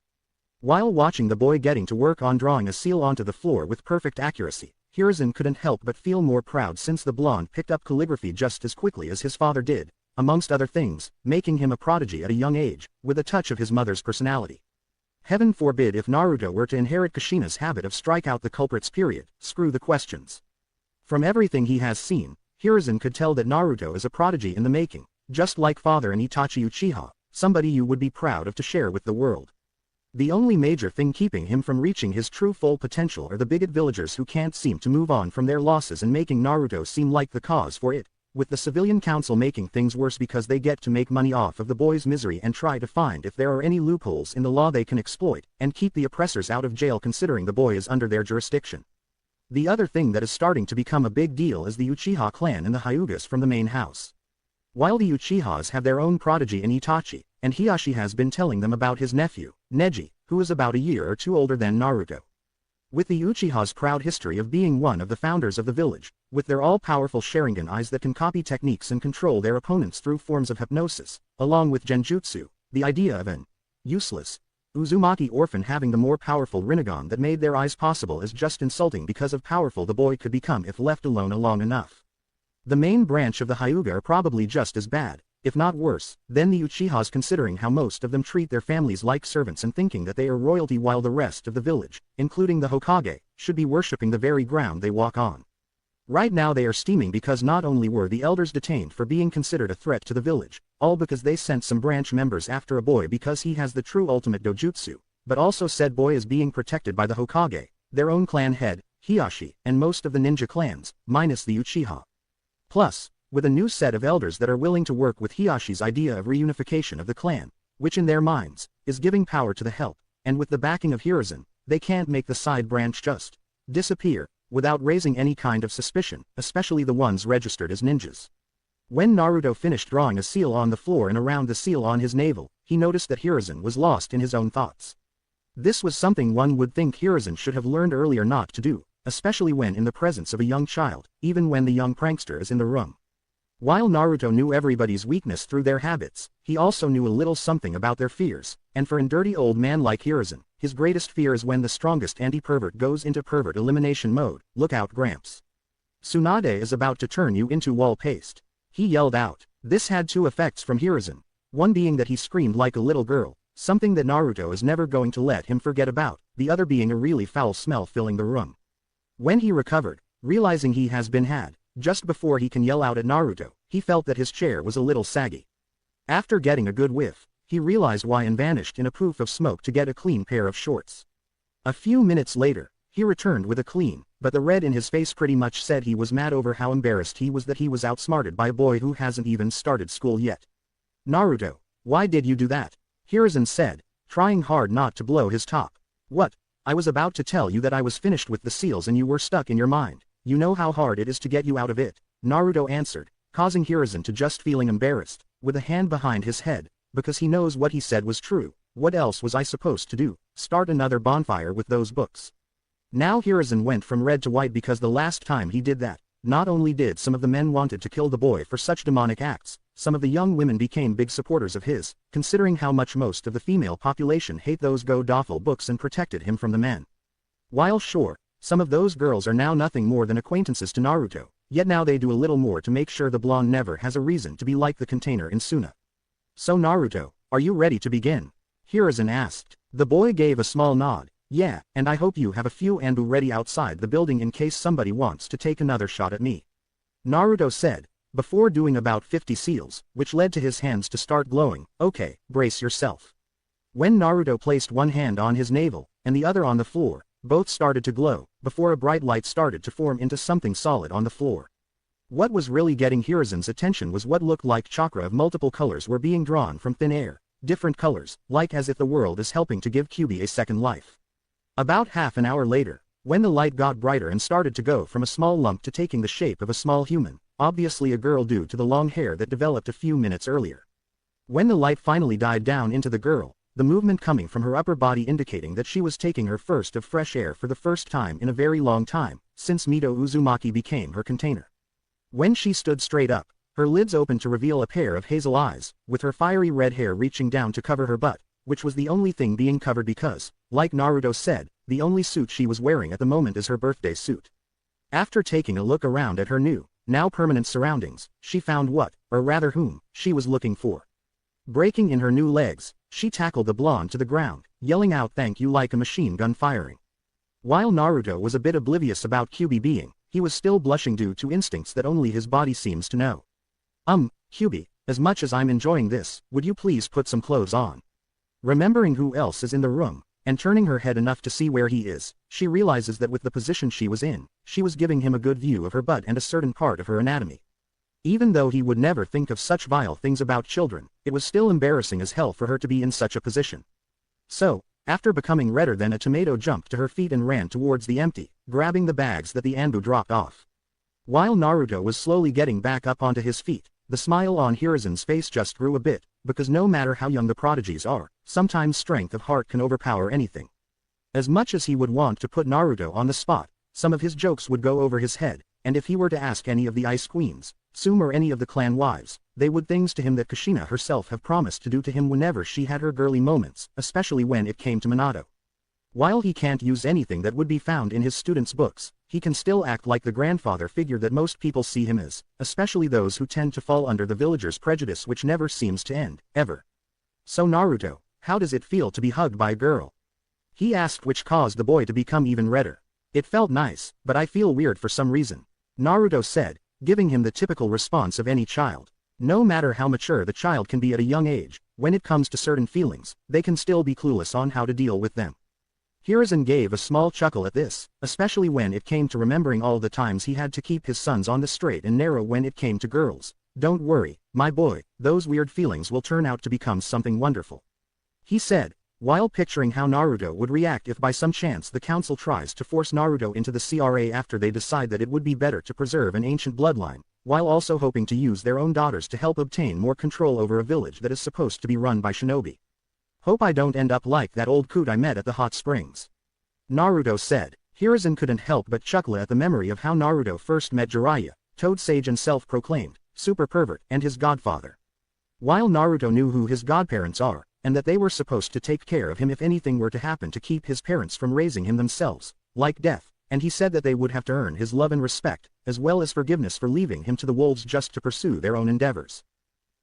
While watching the boy getting to work on drawing a seal onto the floor with perfect accuracy, Hiruzen couldn't help but feel more proud since the blonde picked up calligraphy just as quickly as his father did, amongst other things, making him a prodigy at a young age, with a touch of his mother's personality. Heaven forbid if Naruto were to inherit Kushina's habit of strike out the culprits period, screw the questions. From everything he has seen, Hiruzen could tell that Naruto is a prodigy in the making, just like father and Itachi Uchiha, somebody you would be proud of to share with the world. The only major thing keeping him from reaching his true full potential are the bigot villagers who can't seem to move on from their losses and making Naruto seem like the cause for it, with the civilian council making things worse because they get to make money off of the boy's misery and try to find if there are any loopholes in the law they can exploit, and keep the oppressors out of jail considering the boy is under their jurisdiction. The other thing that is starting to become a big deal is the Uchiha clan and the Hyugas from the main house. While the Uchihas have their own prodigy in Itachi, and Hiashi has been telling them about his nephew, Neji, who is about a year or two older than Naruto. With the Uchiha's proud history of being one of the founders of the village, with their all-powerful Sharingan eyes that can copy techniques and control their opponents through forms of hypnosis, along with Genjutsu, the idea of an useless Uzumaki orphan having the more powerful Rinnegan that made their eyes possible is just insulting because of powerful the boy could become if left alone long enough. The main branch of the Hyuga are probably just as bad, if not worse, than the Uchihas, considering how most of them treat their families like servants and thinking that they are royalty while the rest of the village, including the Hokage, should be worshipping the very ground they walk on. Right now they are steaming because not only were the elders detained for being considered a threat to the village, all because they sent some branch members after a boy because he has the true ultimate dojutsu, but also said boy is being protected by the Hokage, their own clan head, Hiashi, and most of the ninja clans, minus the Uchiha. Plus, with a new set of elders that are willing to work with Hiashi's idea of reunification of the clan, which in their minds, is giving power to the help, and with the backing of Hiruzen, they can't make the side branch just disappear, without raising any kind of suspicion, especially the ones registered as ninjas. When Naruto finished drawing a seal on the floor and around the seal on his navel, he noticed that Hiruzen was lost in his own thoughts. This was something one would think Hiruzen should have learned earlier not to do, especially when in the presence of a young child, even when the young prankster is in the room. While Naruto knew everybody's weakness through their habits, he also knew a little something about their fears, and for a dirty old man like Hiruzen, his greatest fear is when the strongest anti-pervert goes into pervert elimination mode. Look out, Gramps. Tsunade is about to turn you into wall paste. He yelled out. This had two effects from Hiruzen, one being that he screamed like a little girl, something that Naruto is never going to let him forget about, the other being a really foul smell filling the room. When he recovered, realizing he has been had, just before he can yell out at Naruto, he felt that his chair was a little saggy. After getting a good whiff, he realized why and vanished in a poof of smoke to get a clean pair of shorts. A few minutes later, he returned with a clean, but the red in his face pretty much said he was mad over how embarrassed he was that he was outsmarted by a boy who hasn't even started school yet. Naruto, why did you do that? Hiruzen said, trying hard not to blow his top. What? I was about to tell you that I was finished with the seals and you were stuck in your mind. You know how hard it is to get you out of it, Naruto answered, causing Hiruzen to just feeling embarrassed, with a hand behind his head, because he knows what he said was true. What else was I supposed to do? Start another bonfire with those books? Now Hiruzen went from red to white because the last time he did that, not only did some of the men wanted to kill the boy for such demonic acts, some of the young women became big supporters of his, considering how much most of the female population hate those Go-Doffel books and protected him from the men. While sure, some of those girls are now nothing more than acquaintances to Naruto, yet now they do a little more to make sure the blonde never has a reason to be like the container in Suna. So Naruto, are you ready to begin? Hiruzen asked. The boy gave a small nod. Yeah, and I hope you have a few Anbu ready outside the building in case somebody wants to take another shot at me. Naruto said, before doing about 50 seals, which led to his hands to start glowing. Okay, brace yourself. When Naruto placed one hand on his navel, and the other on the floor, both started to glow, before a bright light started to form into something solid on the floor. What was really getting Hiruzen's attention was what looked like chakra of multiple colors were being drawn from thin air, different colors, like as if the world is helping to give Kyuubi a second life. About half an hour later, when the light got brighter and started to go from a small lump to taking the shape of a small human, obviously a girl due to the long hair that developed a few minutes earlier. When the light finally died down into the girl, the movement coming from her upper body indicating that she was taking her first of fresh air for the first time in a very long time, since Naruto Uzumaki became her container. When she stood straight up, her lids opened to reveal a pair of hazel eyes, with her fiery red hair reaching down to cover her butt, which was the only thing being covered because, like Naruto said, the only suit she was wearing at the moment is her birthday suit. After taking a look around at her new, now permanent surroundings, she found what, or rather whom, she was looking for. Breaking in her new legs, she tackled the blonde to the ground, yelling out thank you like a machine gun firing. While Naruto was a bit oblivious about Kyuubi being, he was still blushing due to instincts that only his body seems to know. Kyuubi, as much as I'm enjoying this, would you please put some clothes on? Remembering who else is in the room, and turning her head enough to see where he is, she realizes that with the position she was in, she was giving him a good view of her butt and a certain part of her anatomy. Even though he would never think of such vile things about children, it was still embarrassing as hell for her to be in such a position. So, after becoming redder than a tomato, jumped to her feet and ran towards the empty, grabbing the bags that the Anbu dropped off. While Naruto was slowly getting back up onto his feet, The smile on Hiruzen's face just grew a bit, because no matter how young the prodigies are, sometimes strength of heart can overpower anything. As much as he would want to put Naruto on the spot, some of his jokes would go over his head, and if he were to ask any of the Ice Queens, Sume or any of the clan wives, they would things to him that Kushina herself have promised to do to him whenever she had her girly moments, especially when it came to Minato. While he can't use anything that would be found in his students' books, he can still act like the grandfather figure that most people see him as, especially those who tend to fall under the villagers' prejudice which never seems to end, ever. So Naruto, how does it feel to be hugged by a girl? He asked, which caused the boy to become even redder. It felt nice, but I feel weird for some reason, Naruto said, giving him the typical response of any child. No matter how mature the child can be at a young age, when it comes to certain feelings, they can still be clueless on how to deal with them. Hiruzen gave a small chuckle at this, especially when it came to remembering all the times he had to keep his sons on the straight and narrow when it came to girls. Don't worry, my boy, those weird feelings will turn out to become something wonderful, he said, while picturing how Naruto would react if by some chance the council tries to force Naruto into the CRA after they decide that it would be better to preserve an ancient bloodline, while also hoping to use their own daughters to help obtain more control over a village that is supposed to be run by shinobi. Hope I don't end up like that old coot I met at the hot springs, Naruto said. Hiruzen couldn't help but chuckle at the memory of how Naruto first met Jiraiya, Toad Sage and self-proclaimed super pervert, and his godfather. While Naruto knew who his godparents are, and that they were supposed to take care of him if anything were to happen to keep his parents from raising him themselves, like death, and he said that they would have to earn his love and respect, as well as forgiveness for leaving him to the wolves just to pursue their own endeavors.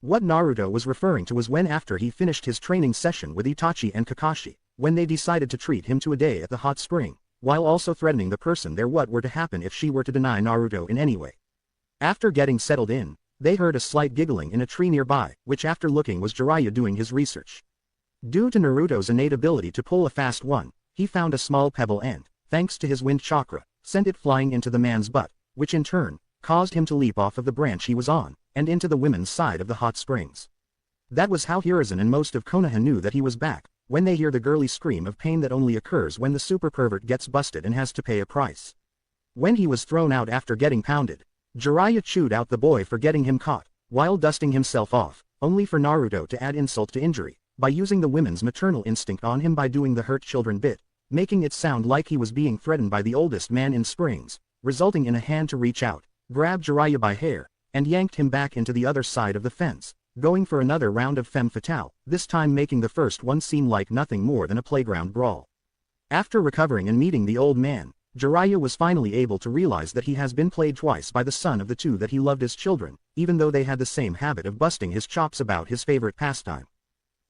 What Naruto was referring to was when after he finished his training session with Itachi and Kakashi, when they decided to treat him to a day at the hot spring, while also threatening the person there what were to happen if she were to deny Naruto in any way. After getting settled in, they heard a slight giggling in a tree nearby, which after looking was Jiraiya doing his research. Due to Naruto's innate ability to pull a fast one, he found a small pebble and, thanks to his wind chakra, sent it flying into the man's butt, which in turn, caused him to leap off of the branch he was on, and into the women's side of the hot springs. That was how Hiruzen and most of Konoha knew that he was back, when they hear the girly scream of pain that only occurs when the super pervert gets busted and has to pay a price. When he was thrown out after getting pounded, Jiraiya chewed out the boy for getting him caught, while dusting himself off, only for Naruto to add insult to injury, by using the women's maternal instinct on him by doing the hurt children bit, making it sound like he was being threatened by the oldest man in Springs, resulting in a hand to reach out, grab Jiraiya by hair, and yanked him back into the other side of the fence, going for another round of femme fatale, this time making the first one seem like nothing more than a playground brawl. After recovering and meeting the old man, Jiraiya was finally able to realize that he has been played twice by the son of the two that he loved as children, even though they had the same habit of busting his chops about his favorite pastime.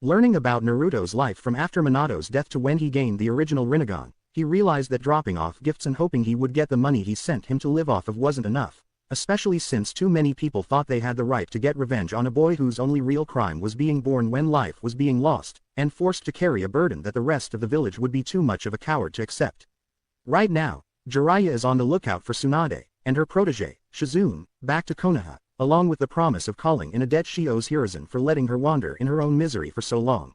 Learning about Naruto's life from after Minato's death to when he gained the original Rinnegan, he realized that dropping off gifts and hoping he would get the money he sent him to live off of wasn't enough, especially since too many people thought they had the right to get revenge on a boy whose only real crime was being born when life was being lost, and forced to carry a burden that the rest of the village would be too much of a coward to accept. Right now, Jiraiya is on the lookout for Tsunade, and her protege, Shizune, back to Konoha, along with the promise of calling in a debt she owes Hiruzen for letting her wander in her own misery for so long.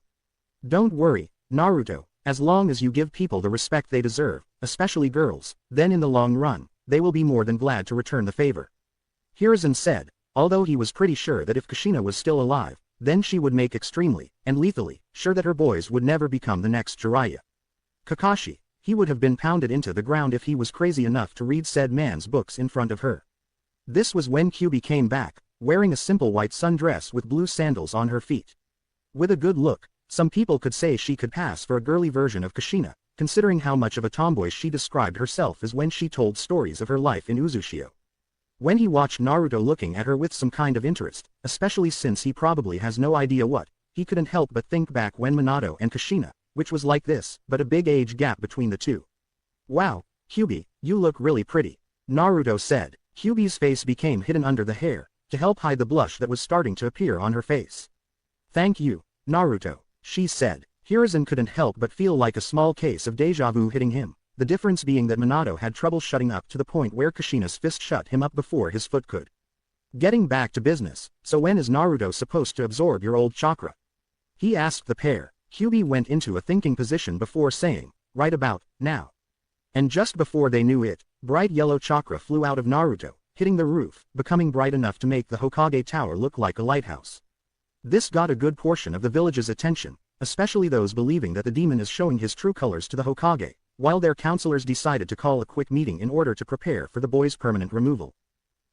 Don't worry, Naruto, as long as you give people the respect they deserve, especially girls, then in the long run, they will be more than glad to return the favor, Hiruzen said, although he was pretty sure that if Kushina was still alive, then she would make extremely, and lethally, sure that her boys would never become the next Jiraiya. Kakashi, he would have been pounded into the ground if he was crazy enough to read said man's books in front of her. This was when Kyubi came back, wearing a simple white sundress with blue sandals on her feet. With a good look, some people could say she could pass for a girly version of Kushina, considering how much of a tomboy she described herself as when she told stories of her life in Uzushio. When he watched Naruto looking at her with some kind of interest, especially since he probably has no idea what, he couldn't help but think back when Minato and Kushina, which was like this, but a big age gap between the two. Wow, Kyubi, you look really pretty, Naruto said. Kyubi's face became hidden under the hair, to help hide the blush that was starting to appear on her face. Thank you, Naruto, she said. Hiruzen couldn't help but feel like a small case of deja vu hitting him, the difference being that Minato had trouble shutting up to the point where Kushina's fist shut him up before his foot could. Getting back to business, so when is Naruto supposed to absorb your old chakra? He asked the pair. Kyubi went into a thinking position before saying, right about now. And just before they knew it, bright yellow chakra flew out of Naruto, hitting the roof, becoming bright enough to make the Hokage Tower look like a lighthouse. This got a good portion of the village's attention, especially those believing that the demon is showing his true colors to the Hokage, while their counselors decided to call a quick meeting in order to prepare for the boy's permanent removal.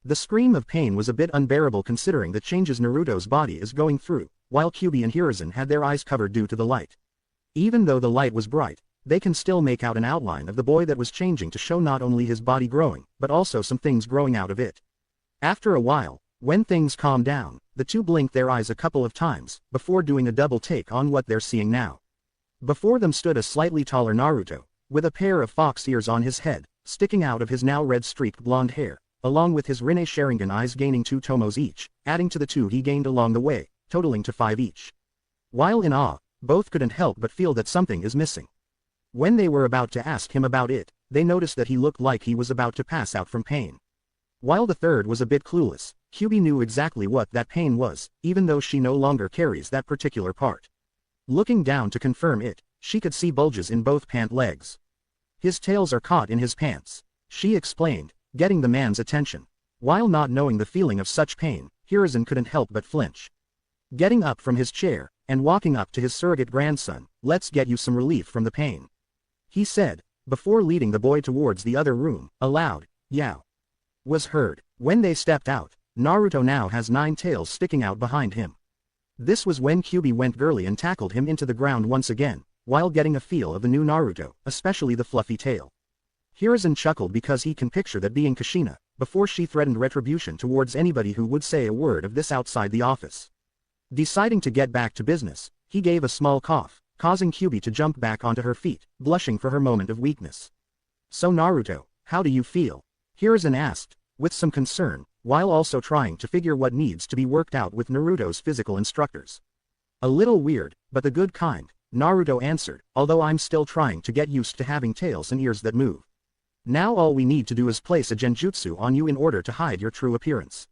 The scream of pain was a bit unbearable considering the changes Naruto's body is going through, while Kyuubi and Hiruzen had their eyes covered due to the light. Even though the light was bright, they can still make out an outline of the boy that was changing to show not only his body growing, but also some things growing out of it. After a while, when things calmed down, the two blinked their eyes a couple of times, before doing a double take on what they're seeing now. Before them stood a slightly taller Naruto, with a pair of fox ears on his head, sticking out of his now red-streaked blonde hair, along with his Rinne Sharingan eyes gaining 2 tomos each, adding to the 2 he gained along the way, totaling to 5 each. While in awe, both couldn't help but feel that something is missing. When they were about to ask him about it, they noticed that he looked like he was about to pass out from pain. While the third was a bit clueless, Kyuubi knew exactly what that pain was, even though she no longer carries that particular part. Looking down to confirm it, she could see bulges in both pant legs. His tails are caught in his pants, she explained, getting the man's attention. While not knowing the feeling of such pain, Hiruzen couldn't help but flinch. Getting up from his chair, and walking up to his surrogate grandson, "Let's get you some relief from the pain," he said, before leading the boy towards the other room. A loud "yow" was heard. When they stepped out, Naruto now has 9 tails sticking out behind him. This was when Kyuubi went girly and tackled him into the ground once again, while getting a feel of the new Naruto, especially the fluffy tail. Hiruzen chuckled because he can picture that being Kushina, before she threatened retribution towards anybody who would say a word of this outside the office. Deciding to get back to business, he gave a small cough, causing Kyuubi to jump back onto her feet, blushing for her moment of weakness. "So Naruto, how do you feel?" Hiruzen asked, with some concern, while also trying to figure what needs to be worked out with Naruto's physical instructors. "A little weird, but the good kind," Naruto answered, "although I'm still trying to get used to having tails and ears that move. Now all we need to do is place a genjutsu on you in order to hide your true appearance."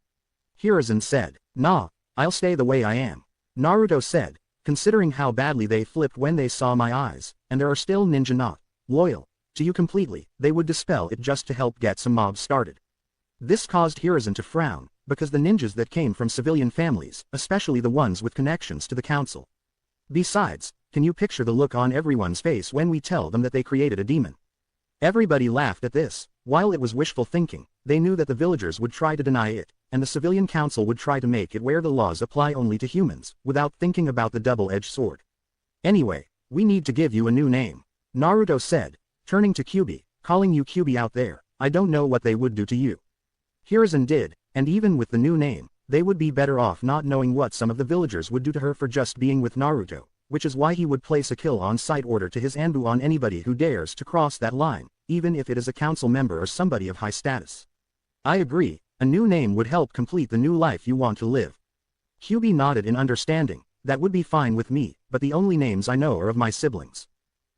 Hiruzen said. "Nah, I'll stay the way I am," Naruto said, "considering how badly they flipped when they saw my eyes, and there are still ninja not loyal to you completely, they would dispel it just to help get some mobs started." This caused Hiruzen to frown, because the ninjas that came from civilian families, especially the ones with connections to the council. Besides, can you picture the look on everyone's face when we tell them that they created a demon? Everybody laughed at this. While it was wishful thinking, they knew that the villagers would try to deny it, and the civilian council would try to make it where the laws apply only to humans, without thinking about the double-edged sword. "Anyway, we need to give you a new name," Naruto said, turning to Kyuubi, "calling you Kyuubi out there, I don't know what they would do to you." Hiruzen did, and even with the new name, they would be better off not knowing what some of the villagers would do to her for just being with Naruto, which is why he would place a kill-on-sight order to his Anbu on anybody who dares to cross that line, even if it is a council member or somebody of high status. "I agree, a new name would help complete the new life you want to live." Kyuubi nodded in understanding. "That would be fine with me, but the only names I know are of my siblings,"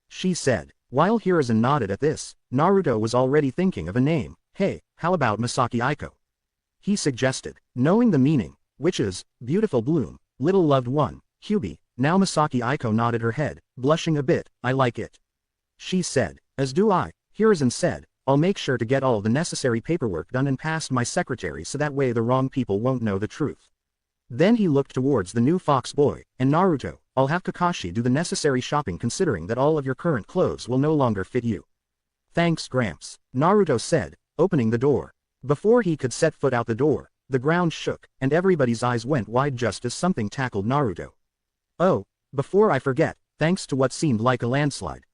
she said. While Hiruzen nodded at this, Naruto was already thinking of a name. "Hey, how about Masaki Aiko?" he suggested, knowing the meaning, which is, beautiful bloom, little loved one. Kyuubi, now Masaki Aiko nodded her head, blushing a bit. "I like it," she said. "As do I," Hiruzen said. "I'll make sure to get all the necessary paperwork done and past my secretary so that way the wrong people won't know the truth." Then he looked towards the new fox boy, and Naruto, "I'll have Kakashi do the necessary shopping considering that all of your current clothes will no longer fit you." "Thanks Gramps," Naruto said, opening the door. Before he could set foot out the door, the ground shook, and everybody's eyes went wide just as something tackled Naruto. "Oh, before I forget, thanks to what seemed like a landslide.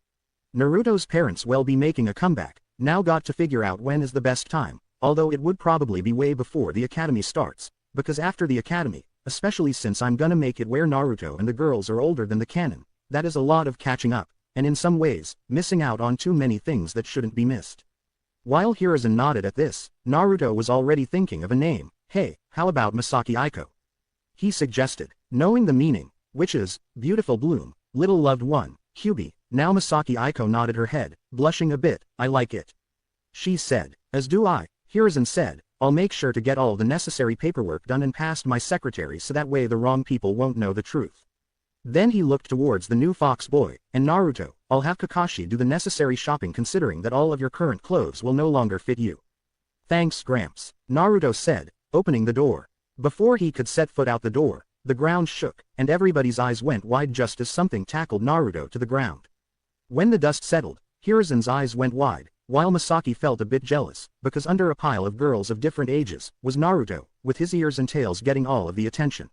Naruto's parents will be making a comeback, now got to figure out when is the best time, although it would probably be way before the academy starts, because after the academy, especially since I'm gonna make it where Naruto and the girls are older than the canon, that is a lot of catching up, and in some ways, missing out on too many things that shouldn't be missed." While Hiruzen nodded at this, Naruto was already thinking of a name. "Hey, how about Masaki Aiko?" he suggested, knowing the meaning, which is, beautiful bloom, little loved one. Kyuubi, now Masaki Aiko nodded her head, blushing a bit. "I like it," she said. "As do I," Hiruzen said. "I'll make sure to get all the necessary paperwork done and past my secretary so that way the wrong people won't know the truth." Then he looked towards the new fox boy, and Naruto, "I'll have Kakashi do the necessary shopping considering that all of your current clothes will no longer fit you." Thanks, Gramps, Naruto said, opening the door. Before he could set foot out the door, the ground shook, and everybody's eyes went wide just as something tackled Naruto to the ground. When the dust settled, Hiruzen's eyes went wide, while Misaki felt a bit jealous, because under a pile of girls of different ages, was Naruto, with his ears and tails getting all of the attention.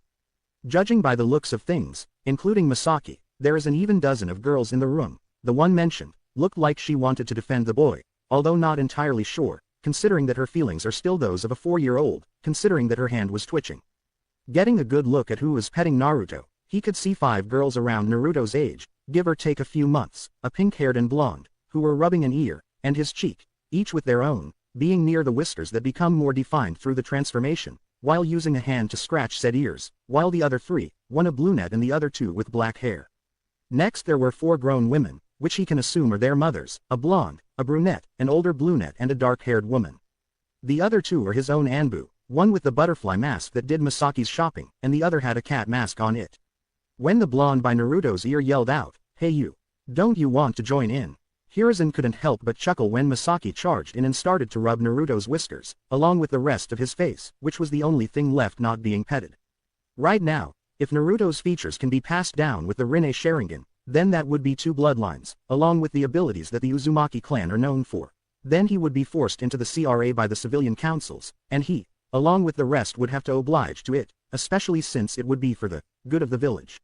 Judging by the looks of things, including Misaki, there is an even dozen of girls in the room. The one mentioned looked like she wanted to defend the boy, although not entirely sure, considering that her feelings are still those of a 4-year-old, considering that her hand was twitching. Getting a good look at who was petting Naruto, he could see 5 girls around Naruto's age, give or take a few months, a pink-haired and blonde, who were rubbing an ear, and his cheek, each with their own, being near the whiskers that become more defined through the transformation, while using a hand to scratch said ears, while the other 3, one a brunette and the other 2 with black hair. Next there were 4 grown women, which he can assume are their mothers, a blonde, a brunette, an older brunette and a dark-haired woman. The other 2 are his own Anbu, one with the butterfly mask that did Misaki's shopping, and the other had a cat mask on it. When the blonde by Naruto's ear yelled out, "Hey you! Don't you want to join in?" Hiruzen couldn't help but chuckle when Misaki charged in and started to rub Naruto's whiskers, along with the rest of his face, which was the only thing left not being petted. Right now, if Naruto's features can be passed down with the Rinne Sharingan, then that would be 2 bloodlines, along with the abilities that the Uzumaki clan are known for. Then he would be forced into the CRA by the civilian councils, and he, along with the rest, would have to oblige to it, especially since it would be for the good of the village.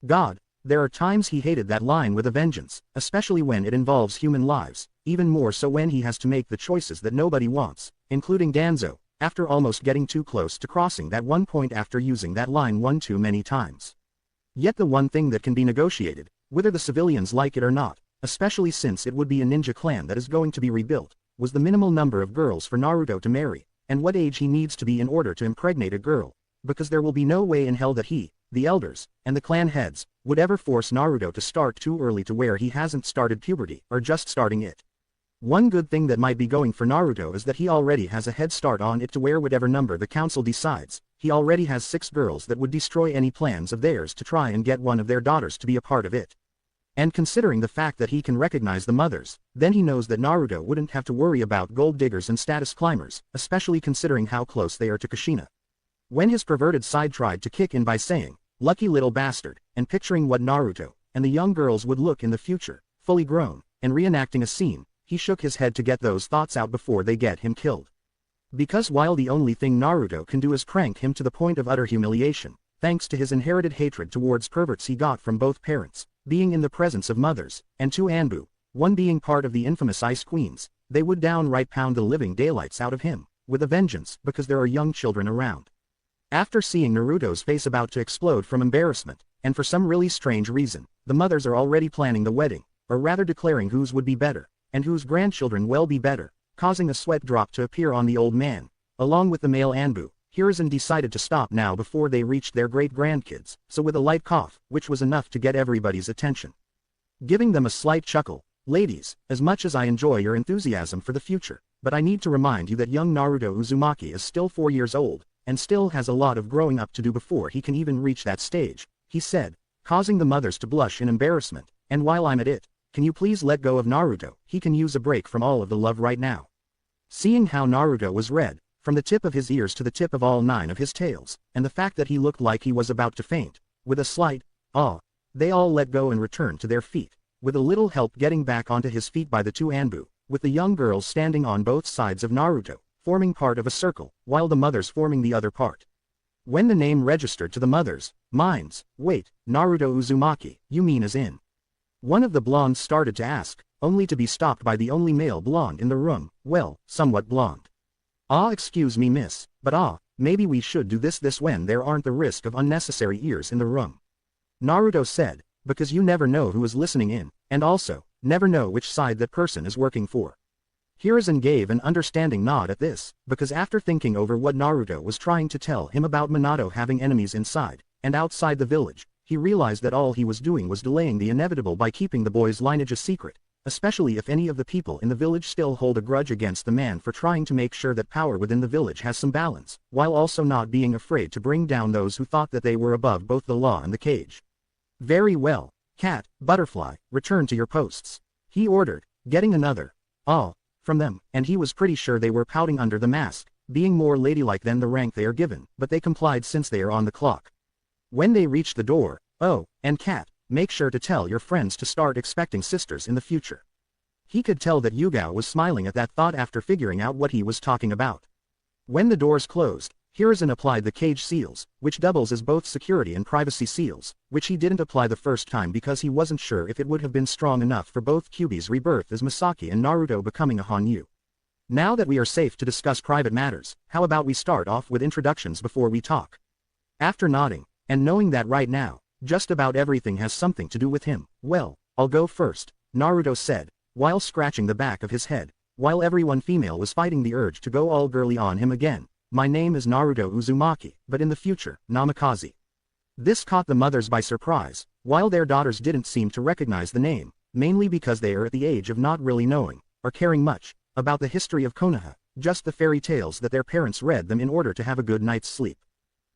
God, there are times he hated that line with a vengeance, especially when it involves human lives, even more so when he has to make the choices that nobody wants, including Danzo, after almost getting too close to crossing that one point after using that line one too many times. Yet the one thing that can be negotiated, whether the civilians like it or not, especially since it would be a ninja clan that is going to be rebuilt, was the minimal number of girls for Naruto to marry, and what age he needs to be in order to impregnate a girl, because there will be no way in hell that he, the elders, and the clan heads, would ever force Naruto to start too early to where he hasn't started puberty, or just starting it. One good thing that might be going for Naruto is that he already has a head start on it to where whatever number the council decides, he already has 6 girls that would destroy any plans of theirs to try and get one of their daughters to be a part of it. And considering the fact that he can recognize the mothers, then he knows that Naruto wouldn't have to worry about gold diggers and status climbers, especially considering how close they are to Kushina. When his perverted side tried to kick in by saying, "Lucky little bastard," and picturing what Naruto and the young girls would look in the future, fully grown, and reenacting a scene, he shook his head to get those thoughts out before they get him killed. Because while the only thing Naruto can do is prank him to the point of utter humiliation, thanks to his inherited hatred towards perverts he got from both parents, being in the presence of mothers, and 2 Anbu, one being part of the infamous Ice Queens, they would downright pound the living daylights out of him, with a vengeance, because there are young children around. After seeing Naruto's face about to explode from embarrassment, and for some really strange reason, the mothers are already planning the wedding, or rather declaring whose would be better, and whose grandchildren will be better, causing a sweat drop to appear on the old man, along with the male Anbu. Hiruzen decided to stop now before they reached their great-grandkids, so with a light cough, which was enough to get everybody's attention. Giving them a slight chuckle, "Ladies, as much as I enjoy your enthusiasm for the future, but I need to remind you that young Naruto Uzumaki is still 4 years old, and still has a lot of growing up to do before he can even reach that stage," he said, causing the mothers to blush in embarrassment, "and while I'm at it, can you please let go of Naruto, he can use a break from all of the love right now." Seeing how Naruto was red, from the tip of his ears to the tip of all 9 of his tails, and the fact that he looked like he was about to faint, with a slight, "Ah," they all let go and returned to their feet, with a little help getting back onto his feet by the 2 Anbu, with the young girls standing on both sides of Naruto, forming part of a circle, while the mothers forming the other part. When the name registered to the mothers' minds, "Wait, Naruto Uzumaki, you mean as in?" One of the blondes started to ask, only to be stopped by the only male blonde in the room, well, somewhat blonde. "Ah, excuse me miss, but maybe we should do this when there aren't the risk of unnecessary ears in the room," Naruto said, "because you never know who is listening in, and also, never know which side that person is working for." Hiruzen gave an understanding nod at this, because after thinking over what Naruto was trying to tell him about Minato having enemies inside and outside the village, he realized that all he was doing was delaying the inevitable by keeping the boy's lineage a secret, especially if any of the people in the village still hold a grudge against the man for trying to make sure that power within the village has some balance, while also not being afraid to bring down those who thought that they were above both the law and the cage. "Very well, Cat, Butterfly, return to your posts," he ordered, getting another from them, and he was pretty sure they were pouting under the mask, being more ladylike than the rank they are given, but they complied since they are on the clock. When they reached the door, "Oh, and Kat, make sure to tell your friends to start expecting sisters in the future." He could tell that Yugao was smiling at that thought after figuring out what he was talking about. When the doors closed, Hiruzen applied the cage seals, which doubles as both security and privacy seals, which he didn't apply the first time because he wasn't sure if it would have been strong enough for both Kyuubi's rebirth as Misaki and Naruto becoming a Hanyu. Now that we are safe to discuss private matters, how about we start off with introductions before we talk? After nodding, and knowing that right now, just about everything has something to do with him, well, I'll go first, Naruto said, while scratching the back of his head, while everyone female was fighting the urge to go all girly on him again. My name is Naruto Uzumaki, but in the future, Namikaze. This caught the mothers by surprise, while their daughters didn't seem to recognize the name, mainly because they are at the age of not really knowing, or caring much, about the history of Konoha, just the fairy tales that their parents read them in order to have a good night's sleep.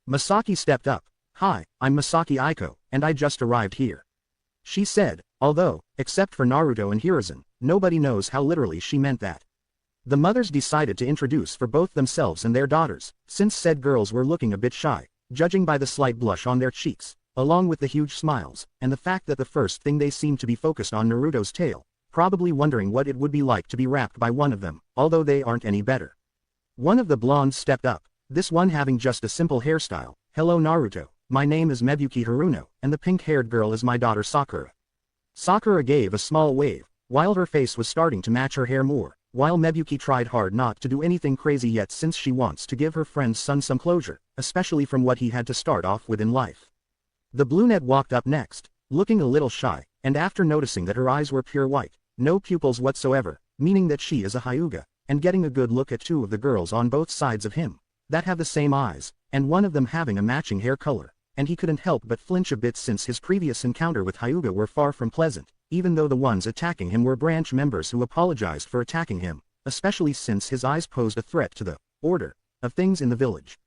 Misaki stepped up. "Hi, I'm Misaki Aiko, and I just arrived here," she said, although, except for Naruto and Hiruzen, nobody knows how literally she meant that. The mothers decided to introduce for both themselves and their daughters, since said girls were looking a bit shy, judging by the slight blush on their cheeks, along with the huge smiles, and the fact that the first thing they seemed to be focused on Naruto's tail, probably wondering what it would be like to be wrapped by one of them, although they aren't any better. One of the blondes stepped up, this one having just a simple hairstyle. "Hello Naruto, my name is Mebuki Haruno, and the pink-haired girl is my daughter Sakura." Sakura gave a small wave, while her face was starting to match her hair more, while Mebuki tried hard not to do anything crazy yet since she wants to give her friend's son some closure, especially from what he had to start off with in life. The brunette walked up next, looking a little shy, and after noticing that her eyes were pure white, no pupils whatsoever, meaning that she is a Hyuga, and getting a good look at two of the girls on both sides of him, that have the same eyes, and one of them having a matching hair color, and he couldn't help but flinch a bit since his previous encounter with Hyuga were far from pleasant, even though the ones attacking him were branch members who apologized for attacking him, especially since his eyes posed a threat to the order of things in the village.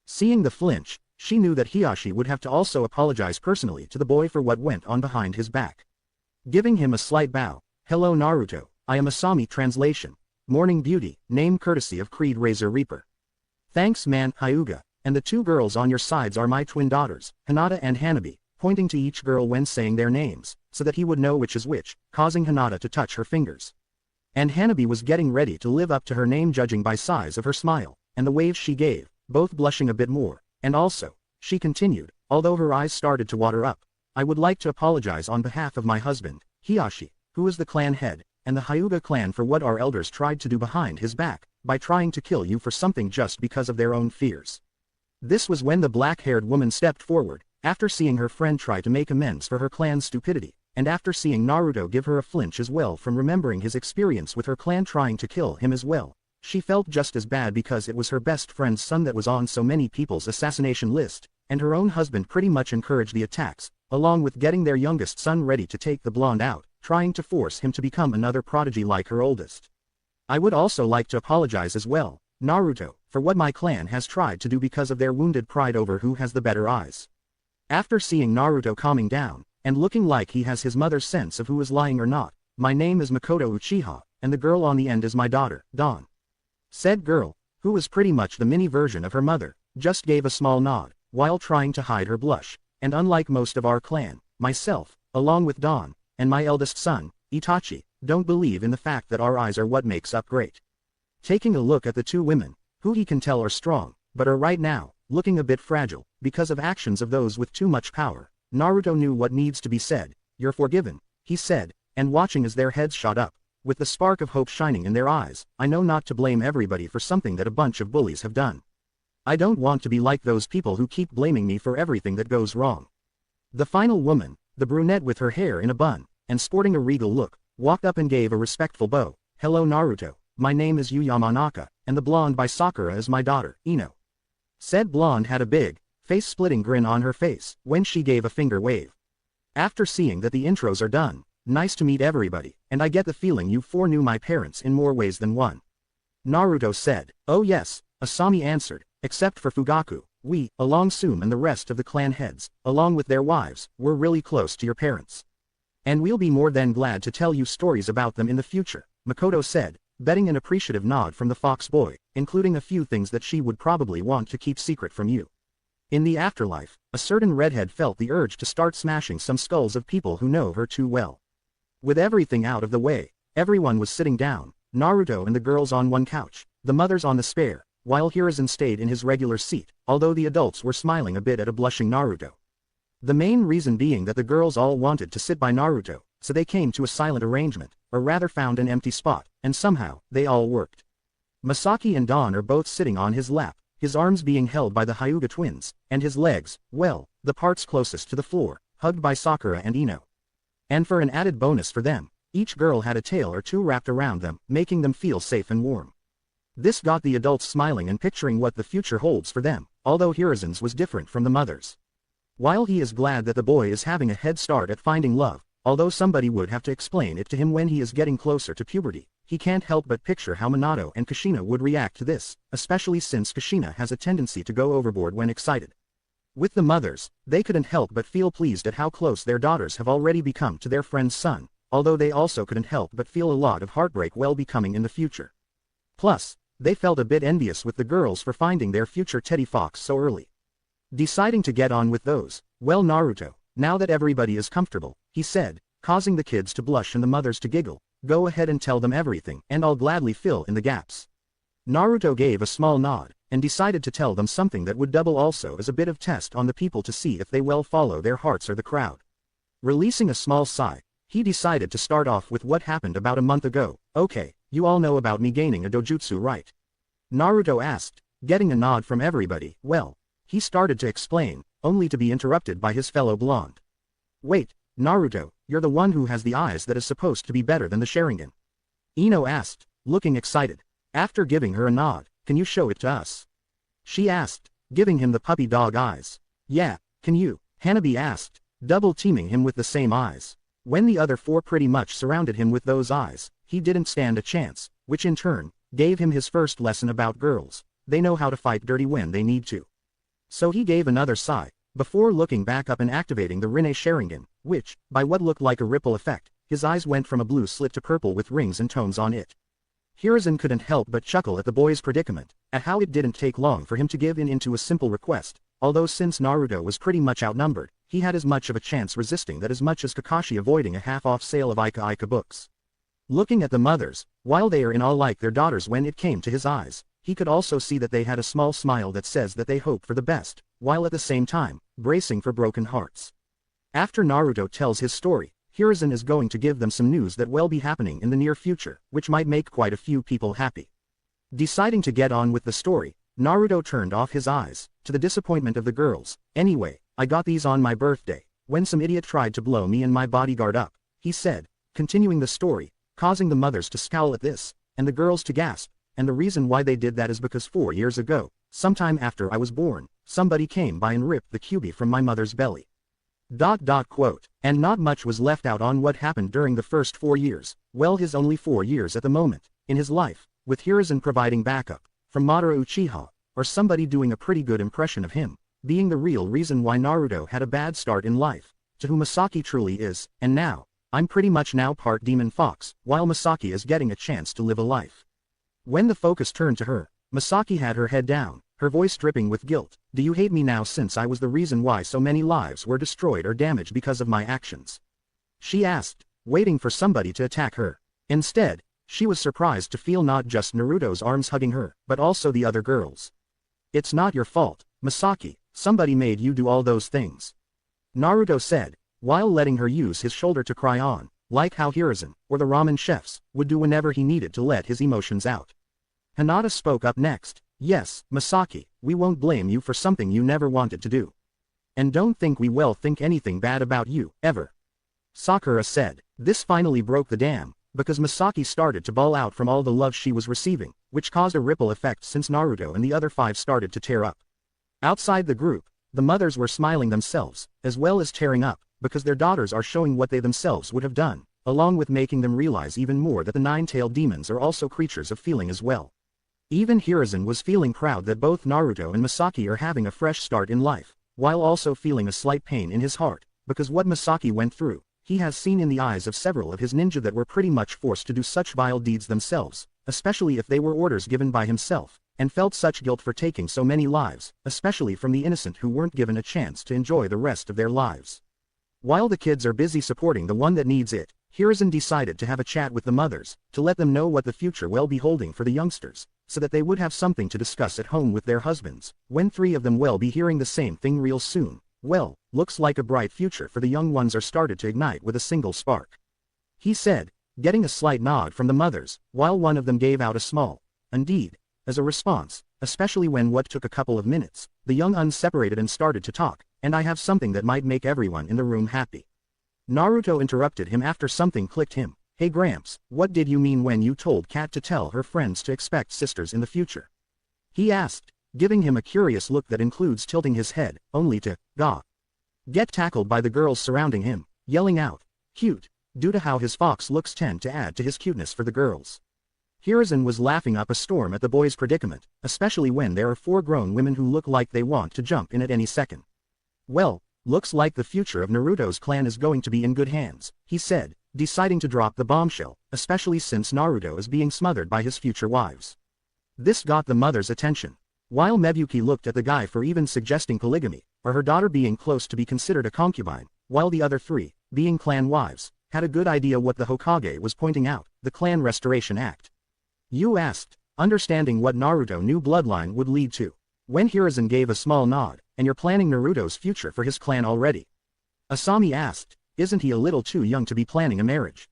Seeing the flinch, she knew that Hiashi would have to also apologize personally to the boy for what went on behind his back. Giving him a slight bow, "Hello Naruto, I am Asami translation, Morning Beauty, name courtesy of Creed Razor Reaper." "Thanks man, Hyuga, and the two girls on your sides are my twin daughters, Hinata and Hanabi," pointing to each girl when saying their names, so that he would know which is which, causing Hinata to touch her fingers. And Hanabi was getting ready to live up to her name judging by size of her smile, and the waves she gave, both blushing a bit more, and also, she continued, although her eyes started to water up, "I would like to apologize on behalf of my husband, Hiashi, who is the clan head, and the Hyuga clan for what our elders tried to do behind his back, by trying to kill you for something just because of their own fears." This was when the black-haired woman stepped forward, after seeing her friend try to make amends for her clan's stupidity, and after seeing Naruto give her a flinch as well from remembering his experience with her clan trying to kill him as well. She felt just as bad because it was her best friend's son that was on so many people's assassination list, and her own husband pretty much encouraged the attacks, along with getting their youngest son ready to take the blonde out, trying to force him to become another prodigy like her oldest. "I would also like to apologize as well, Naruto, for what my clan has tried to do because of their wounded pride over who has the better eyes." After seeing Naruto calming down, and looking like he has his mother's sense of who is lying or not, "My name is Makoto Uchiha, and the girl on the end is my daughter, Dawn." Said girl, who was pretty much the mini version of her mother, just gave a small nod, while trying to hide her blush, and unlike most of our clan, myself, along with Dawn, and my eldest son, Itachi, don't believe in the fact that our eyes are what makes up great. Taking a look at the two women, who he can tell are strong, but are right now, looking a bit fragile, because of actions of those with too much power, Naruto knew what needs to be said. "You're forgiven," he said, and watching as their heads shot up, with the spark of hope shining in their eyes, "I know not to blame everybody for something that a bunch of bullies have done. I don't want to be like those people who keep blaming me for everything that goes wrong." The final woman, the brunette with her hair in a bun, and sporting a regal look, walked up and gave a respectful bow. "Hello Naruto, my name is Yu Yamanaka, and the blonde by Sakura is my daughter, Ino." Said blonde had a big, face-splitting grin on her face, when she gave a finger wave. "After seeing that the intros are done, nice to meet everybody, and I get the feeling you four knew my parents in more ways than one." Naruto said. "Oh yes," Asami answered, "except for Fugaku, we, along Sum and the rest of the clan heads, along with their wives, were really close to your parents. And we'll be more than glad to tell you stories about them in the future," Makoto said, betting an appreciative nod from the fox boy, including a few things that she would probably want to keep secret from you. In the afterlife, a certain redhead felt the urge to start smashing some skulls of people who know her too well. With everything out of the way, everyone was sitting down, Naruto and the girls on one couch, the mothers on the spare, while Hiruzen stayed in his regular seat, although the adults were smiling a bit at a blushing Naruto. The main reason being that the girls all wanted to sit by Naruto, so they came to a silent arrangement, or rather found an empty spot, and somehow, they all worked. Masaki and Dawn are both sitting on his lap, his arms being held by the Hyuga twins, and his legs, well, the parts closest to the floor, hugged by Sakura and Ino. And for an added bonus for them, each girl had a tail or two wrapped around them, making them feel safe and warm. This got the adults smiling and picturing what the future holds for them, although Hiruzen's was different from the mothers. While he is glad that the boy is having a head start at finding love, although somebody would have to explain it to him when he is getting closer to puberty, he can't help but picture how Minato and Kushina would react to this, especially since Kushina has a tendency to go overboard when excited. With the mothers, they couldn't help but feel pleased at how close their daughters have already become to their friend's son, although they also couldn't help but feel a lot of heartbreak well becoming in the future. Plus, they felt a bit envious with the girls for finding their future Teddy Fox so early. Deciding to get on with those, well Naruto, now that everybody is comfortable, he said, causing the kids to blush and the mothers to giggle, go ahead and tell them everything and I'll gladly fill in the gaps. Naruto gave a small nod, and decided to tell them something that would double also as a bit of test on the people to see if they well follow their hearts or the crowd. Releasing a small sigh, he decided to start off with what happened about a month ago. Okay, you all know about me gaining a dojutsu, right? Naruto asked, getting a nod from everybody. Well, he started to explain, only to be interrupted by his fellow blonde. Wait, Naruto, you're the one who has the eyes that is supposed to be better than the Sharingan. Ino asked, looking excited. After giving her a nod, can you show it to us? She asked, giving him the puppy dog eyes. Yeah, can you? Hanabi asked, double teaming him with the same eyes. When the other four pretty much surrounded him with those eyes, he didn't stand a chance, which in turn, gave him his first lesson about girls. They know how to fight dirty when they need to. So he gave another sigh, before looking back up and activating the Rinne Sharingan, which, by what looked like a ripple effect, his eyes went from a blue slit to purple with rings and tones on it. Hiruzen couldn't help but chuckle at the boy's predicament, at how it didn't take long for him to give in into a simple request, although since Naruto was pretty much outnumbered, he had as much of a chance resisting that as much as Kakashi avoiding a half-off sale of Ika books. Looking at the mothers, while they are in all like their daughters when it came to his eyes, he could also see that they had a small smile that says that they hope for the best, while at the same time, bracing for broken hearts. After Naruto tells his story, Hiruzen is going to give them some news that will be happening in the near future, which might make quite a few people happy. Deciding to get on with the story, Naruto turned off his eyes, to the disappointment of the girls. Anyway, I got these on my birthday, when some idiot tried to blow me and my bodyguard up, he said, continuing the story, causing the mothers to scowl at this, and the girls to gasp, and the reason why they did that is because 4 years ago, sometime after I was born, somebody came by and ripped the QB from my mother's belly. Quote. And not much was left out on what happened during the first 4 years, well his only 4 years at the moment, in his life, with Hiruzen providing backup, from Madara Uchiha, or somebody doing a pretty good impression of him, being the real reason why Naruto had a bad start in life, to who Masaki truly is, and now, I'm pretty much now part demon fox, while Masaki is getting a chance to live a life. When the focus turned to her, Masaki had her head down, her voice dripping with guilt. Do you hate me now since I was the reason why so many lives were destroyed or damaged because of my actions? She asked, waiting for somebody to attack her. Instead, she was surprised to feel not just Naruto's arms hugging her, but also the other girls. It's not your fault, Masaki, somebody made you do all those things. Naruto said, while letting her use his shoulder to cry on, like how Hiruzen, or the ramen chefs, would do whenever he needed to let his emotions out. Hinata spoke up next. Yes, Masaki, we won't blame you for something you never wanted to do. And don't think we will think anything bad about you, ever. Sakura said. This finally broke the dam, because Masaki started to bawl out from all the love she was receiving, which caused a ripple effect since Naruto and the other 5 started to tear up. Outside the group, the mothers were smiling themselves, as well as tearing up, because their daughters are showing what they themselves would have done, along with making them realize even more that the 9-tailed demons are also creatures of feeling as well. Even Hiruzen was feeling proud that both Naruto and Masaki are having a fresh start in life, while also feeling a slight pain in his heart, because what Masaki went through, he has seen in the eyes of several of his ninja that were pretty much forced to do such vile deeds themselves, especially if they were orders given by himself, and felt such guilt for taking so many lives, especially from the innocent who weren't given a chance to enjoy the rest of their lives. While the kids are busy supporting the one that needs it, Hiruzen decided to have a chat with the mothers, to let them know what the future will be holding for the youngsters, so that they would have something to discuss at home with their husbands, when 3 of them will be hearing the same thing real soon. Well, looks like a bright future for the young ones are started to ignite with a single spark. He said, getting a slight nod from the mothers, while one of them gave out a small, indeed, as a response, especially when what took a couple of minutes, the young uns separated and started to talk, and I have something that might make everyone in the room happy. Naruto interrupted him after something clicked him. Hey Gramps, what did you mean when you told Kat to tell her friends to expect sisters in the future? He asked, giving him a curious look that includes tilting his head, only to, get tackled by the girls surrounding him, yelling out, cute, due to how his fox looks tend to add to his cuteness for the girls. Hiruzen was laughing up a storm at the boys' predicament, especially when there are 4 grown women who look like they want to jump in at any second. Well, looks like the future of Naruto's clan is going to be in good hands, he said, deciding to drop the bombshell, especially since Naruto is being smothered by his future wives. This got the mother's attention. While Mebukei looked at the guy for even suggesting polygamy, or her daughter being close to be considered a concubine, while the other 3, being clan wives, had a good idea what the Hokage was pointing out, the Clan Restoration Act. Yu asked, understanding what Naruto knew bloodline would lead to. When Hiruzen gave a small nod, and you're planning Naruto's future for his clan already? Asami asked, isn't he a little too young to be planning a marriage?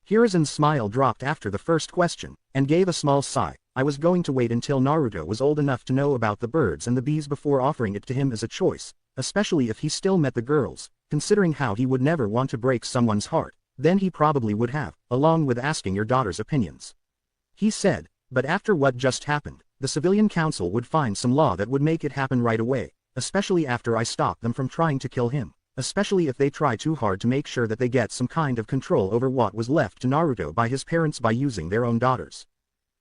Hiruzen's smile dropped after the first question, and gave a small sigh. I was going to wait until Naruto was old enough to know about the birds and the bees before offering it to him as a choice, especially if he still met the girls, considering how he would never want to break someone's heart, then he probably would have, along with asking your daughter's opinions. He said, but after what just happened, the civilian council would find some law that would make it happen right away, especially after I stop them from trying to kill him, especially if they try too hard to make sure that they get some kind of control over what was left to Naruto by his parents by using their own daughters.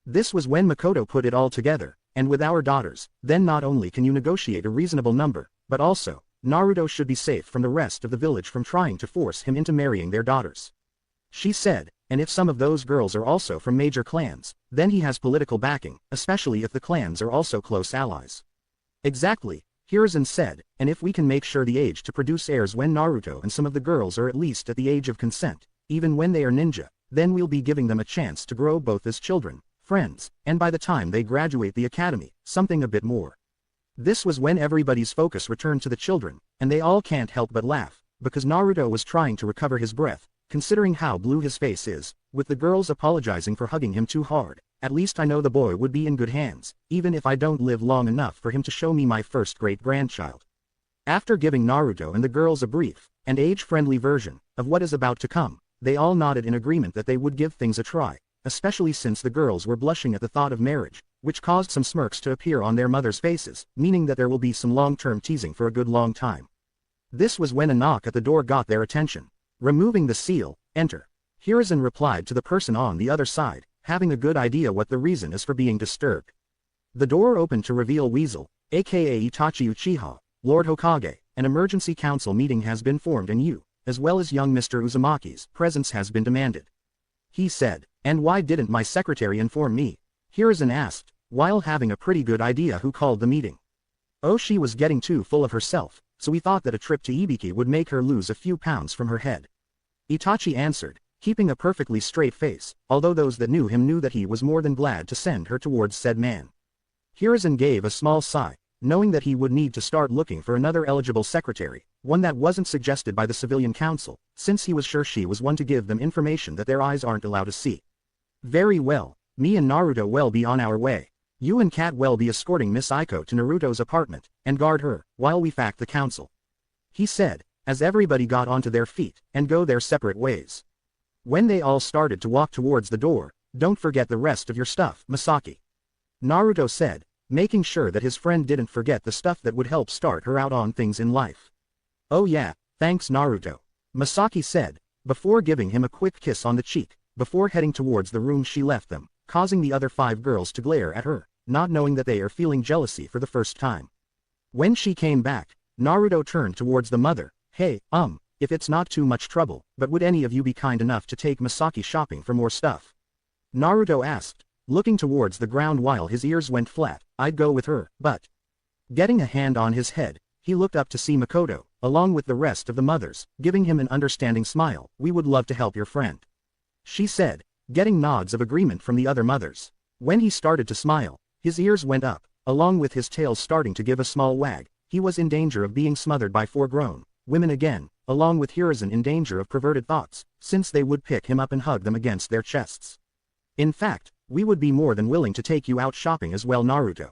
This was when Makoto put it all together, and with our daughters, then not only can you negotiate a reasonable number, but also, Naruto should be safe from the rest of the village from trying to force him into marrying their daughters. She said, and if some of those girls are also from major clans, then he has political backing, especially if the clans are also close allies. Exactly, Hiruzen said, and if we can make sure the age to produce heirs when Naruto and some of the girls are at least at the age of consent, even when they are ninja, then we'll be giving them a chance to grow both as children, friends, and by the time they graduate the academy, something a bit more. This was when everybody's focus returned to the children, and they all can't help but laugh, because Naruto was trying to recover his breath, considering how blue his face is, with the girls apologizing for hugging him too hard. At least I know the boy would be in good hands, even if I don't live long enough for him to show me my first great-grandchild. After giving Naruto and the girls a brief, and age-friendly version, of what is about to come, they all nodded in agreement that they would give things a try, especially since the girls were blushing at the thought of marriage, which caused some smirks to appear on their mothers' faces, meaning that there will be some long-term teasing for a good long time. This was when a knock at the door got their attention. Removing the seal, enter. Hiruzen replied to the person on the other side, having a good idea what the reason is for being disturbed. The door opened to reveal Weasel, aka Itachi Uchiha, Lord Hokage. An emergency council meeting has been formed and you, as well as young Mr. Uzumaki's presence has been demanded. He said, and why didn't my secretary inform me? Hiruzen asked, while having a pretty good idea who called the meeting. Oh, she was getting too full of herself, so we thought that a trip to Ibiki would make her lose a few pounds from her head. Itachi answered, keeping a perfectly straight face, although those that knew him knew that he was more than glad to send her towards said man. Hiruzen gave a small sigh, knowing that he would need to start looking for another eligible secretary, one that wasn't suggested by the civilian council, since he was sure she was one to give them information that their eyes aren't allowed to see. Very well, me and Naruto will be on our way. You and Kat will be escorting Miss Aiko to Naruto's apartment, and guard her, while we fact the council. He said, as everybody got onto their feet, and go their separate ways. When they all started to walk towards the door, don't forget the rest of your stuff, Masaki. Naruto said, making sure that his friend didn't forget the stuff that would help start her out on things in life. Oh yeah, thanks Naruto. Masaki said, before giving him a quick kiss on the cheek, before heading towards the room she left them, causing the other 5 girls to glare at her, not knowing that they are feeling jealousy for the first time. When she came back, Naruto turned towards the mother, hey, if it's not too much trouble, but would any of you be kind enough to take Masaki shopping for more stuff? Naruto asked, looking towards the ground while his ears went flat. "I'd go with her, but..." Getting a hand on his head, he looked up to see Makoto, along with the rest of the mothers, giving him an understanding smile. "We would love to help your friend," she said, getting nods of agreement from the other mothers. When he started to smile, his ears went up, along with his tail starting to give a small wag. He was in danger of being smothered by 4 grown women again, along with Hiruzen in danger of perverted thoughts, since they would pick him up and hug them against their chests. "In fact, we would be more than willing to take you out shopping as well, Naruto.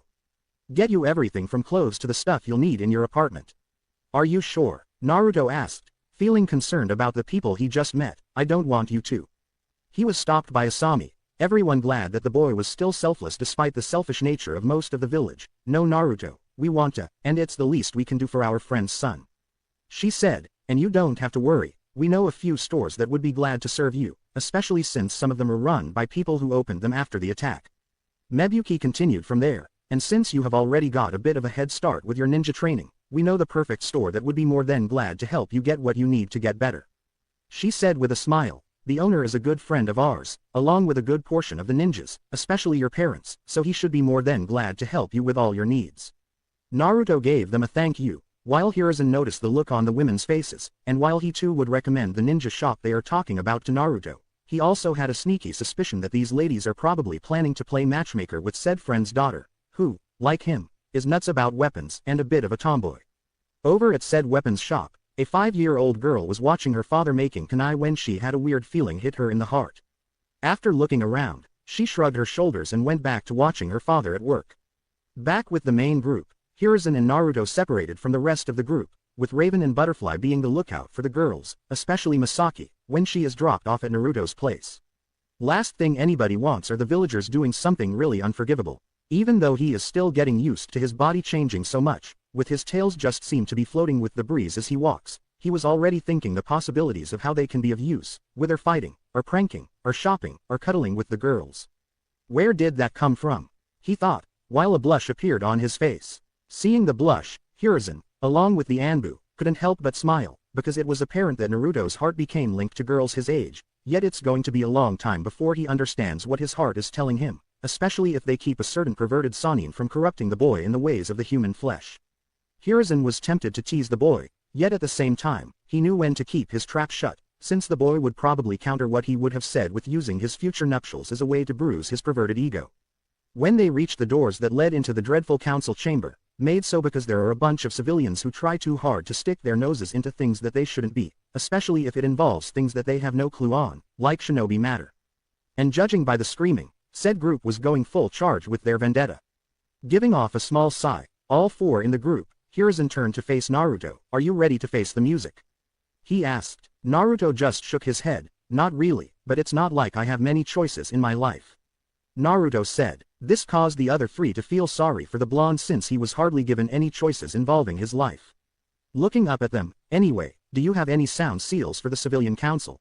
Get you everything from clothes to the stuff you'll need in your apartment." "Are you sure?" Naruto asked, feeling concerned about the people he just met. "I don't want you to." He was stopped by Asami, everyone glad that the boy was still selfless despite the selfish nature of most of the village. "No, Naruto, we want to, and it's the least we can do for our friend's son," she said, "and you don't have to worry. We know a few stores that would be glad to serve you, especially since some of them are run by people who opened them after the attack." Mebuki continued from there, "And since you have already got a bit of a head start with your ninja training, we know the perfect store that would be more than glad to help you get what you need to get better," she said with a smile. "The owner is a good friend of ours, along with a good portion of the ninjas, especially your parents, so he should be more than glad to help you with all your needs." Naruto gave them a thank you, while Hiruzen noticed the look on the women's faces, and while he too would recommend the ninja shop they are talking about to Naruto, he also had a sneaky suspicion that these ladies are probably planning to play matchmaker with said friend's daughter, who, like him, is nuts about weapons and a bit of a tomboy. Over at said weapons shop, a 5-year-old girl was watching her father making kunai when she had a weird feeling hit her in the heart. After looking around, she shrugged her shoulders and went back to watching her father at work. Back with the main group, Hiruzen and Naruto separated from the rest of the group, with Raven and Butterfly being the lookout for the girls, especially Misaki, when she is dropped off at Naruto's place. Last thing anybody wants are the villagers doing something really unforgivable. Even though he is still getting used to his body changing so much, with his tails just seem to be floating with the breeze as he walks, he was already thinking the possibilities of how they can be of use, whether fighting, or pranking, or shopping, or cuddling with the girls. Where did that come from? He thought, while a blush appeared on his face. Seeing the blush, Hiruzen, along with the Anbu, couldn't help but smile, because it was apparent that Naruto's heart became linked to girls his age, yet it's going to be a long time before he understands what his heart is telling him, especially if they keep a certain perverted Sannin from corrupting the boy in the ways of the human flesh. Hiruzen was tempted to tease the boy, yet at the same time, he knew when to keep his trap shut, since the boy would probably counter what he would have said with using his future nuptials as a way to bruise his perverted ego. When they reached the doors that led into the dreadful council chamber, made so because there are a bunch of civilians who try too hard to stick their noses into things that they shouldn't be, especially if it involves things that they have no clue on, like shinobi matter. And judging by the screaming, said group was going full charge with their vendetta. Giving off a small sigh, all 4 in the group, Hiruzen turned to face Naruto. "Are you ready to face the music?" he asked. Naruto just shook his head. "Not really, but it's not like I have many choices in my life," Naruto said. This caused the other 3 to feel sorry for the blonde since he was hardly given any choices involving his life. Looking up at them, "Anyway, do you have any sound seals for the civilian council?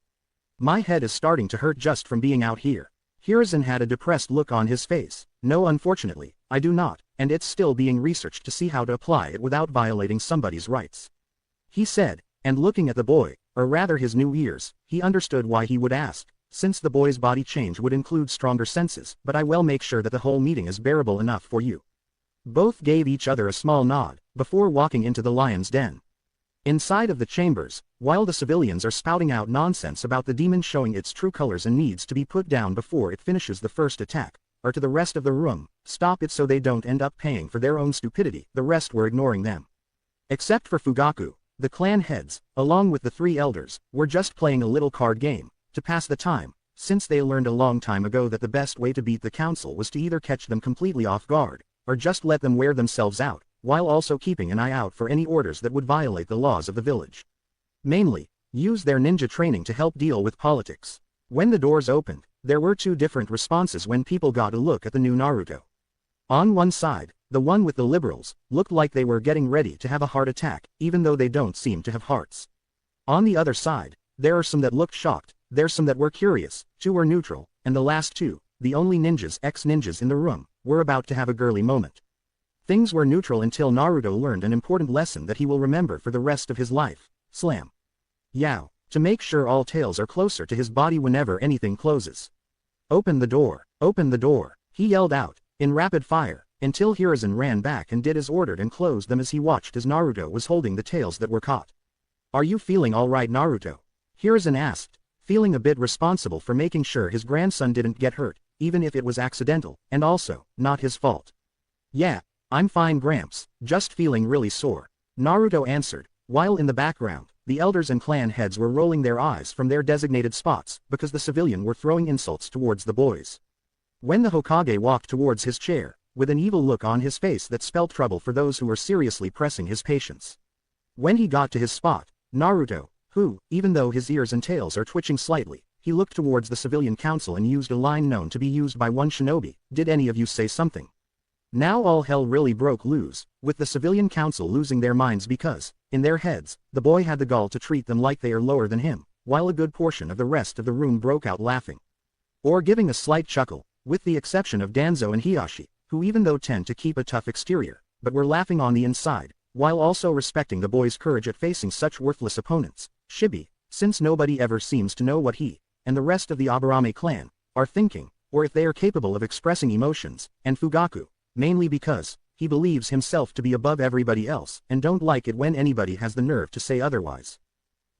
My head is starting to hurt just from being out here." Hiruzen had a depressed look on his face. "No, unfortunately, I do not, and it's still being researched to see how to apply it without violating somebody's rights," he said, and looking at the boy, or rather his new ears, he understood why he would ask, since the boy's body change would include stronger senses, "but I will make sure that the whole meeting is bearable enough for you." Both gave each other a small nod, before walking into the lion's den. Inside of the chambers, while the civilians are spouting out nonsense about the demon showing its true colors and needs to be put down before it finishes the first attack, or to the rest of the room, stop it so they don't end up paying for their own stupidity, the rest were ignoring them. Except for Fugaku, the clan heads, along with the 3 elders, were just playing a little card game, to pass the time, since they learned a long time ago that the best way to beat the council was to either catch them completely off guard, or just let them wear themselves out, while also keeping an eye out for any orders that would violate the laws of the village. Mainly, use their ninja training to help deal with politics. When the doors opened, there were 2 different responses when people got a look at the new Naruto. On one side, the one with the liberals, looked like they were getting ready to have a heart attack, even though they don't seem to have hearts. On the other side, there are some that looked shocked, there's some that were curious, 2 were neutral, and the last 2, the only ninjas ex-ninjas in the room, were about to have a girly moment. Things were neutral until Naruto learned an important lesson that he will remember for the rest of his life. Slam. Yow. To make sure all tails are closer to his body whenever anything closes. Open the door. Open the door. He yelled out, in rapid fire, until Hiruzen ran back and did as ordered and closed them as he watched as Naruto was holding the tails that were caught. Are you feeling alright, Naruto? Hiruzen asked, feeling a bit responsible for making sure his grandson didn't get hurt, even if it was accidental, and also, not his fault. Yeah, I'm fine, Gramps, just feeling really sore, Naruto answered, while in the background, the elders and clan heads were rolling their eyes from their designated spots because the civilian were throwing insults towards the boys. When the Hokage walked towards his chair, with an evil look on his face that spelled trouble for those who were seriously pressing his patience. When he got to his spot, Naruto, who, even though his ears and tails are twitching slightly, he looked towards the civilian council and used a line known to be used by one shinobi, "Did any of you say something?" Now all hell really broke loose, with the civilian council losing their minds because, in their heads, the boy had the gall to treat them like they are lower than him, while a good portion of the rest of the room broke out laughing. Or giving a slight chuckle, with the exception of Danzo and Hiashi, who even though tend to keep a tough exterior, but were laughing on the inside, while also respecting the boy's courage at facing such worthless opponents. Shibi, since nobody ever seems to know what he, and the rest of the Aburame clan, are thinking, or if they are capable of expressing emotions, and Fugaku, mainly because, he believes himself to be above everybody else and don't like it when anybody has the nerve to say otherwise.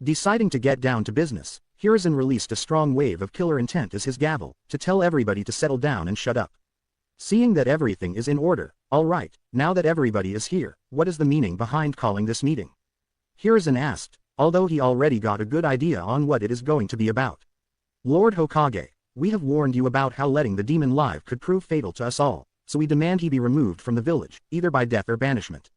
Deciding to get down to business, Hiruzen released a strong wave of killer intent as his gavel, to tell everybody to settle down and shut up. Seeing that everything is in order, alright, now that everybody is here, what is the meaning behind calling this meeting? Hiruzen asked, although he already got a good idea on what it is going to be about. Lord Hokage, we have warned you about how letting the demon live could prove fatal to us all, so we demand he be removed from the village, either by death or banishment.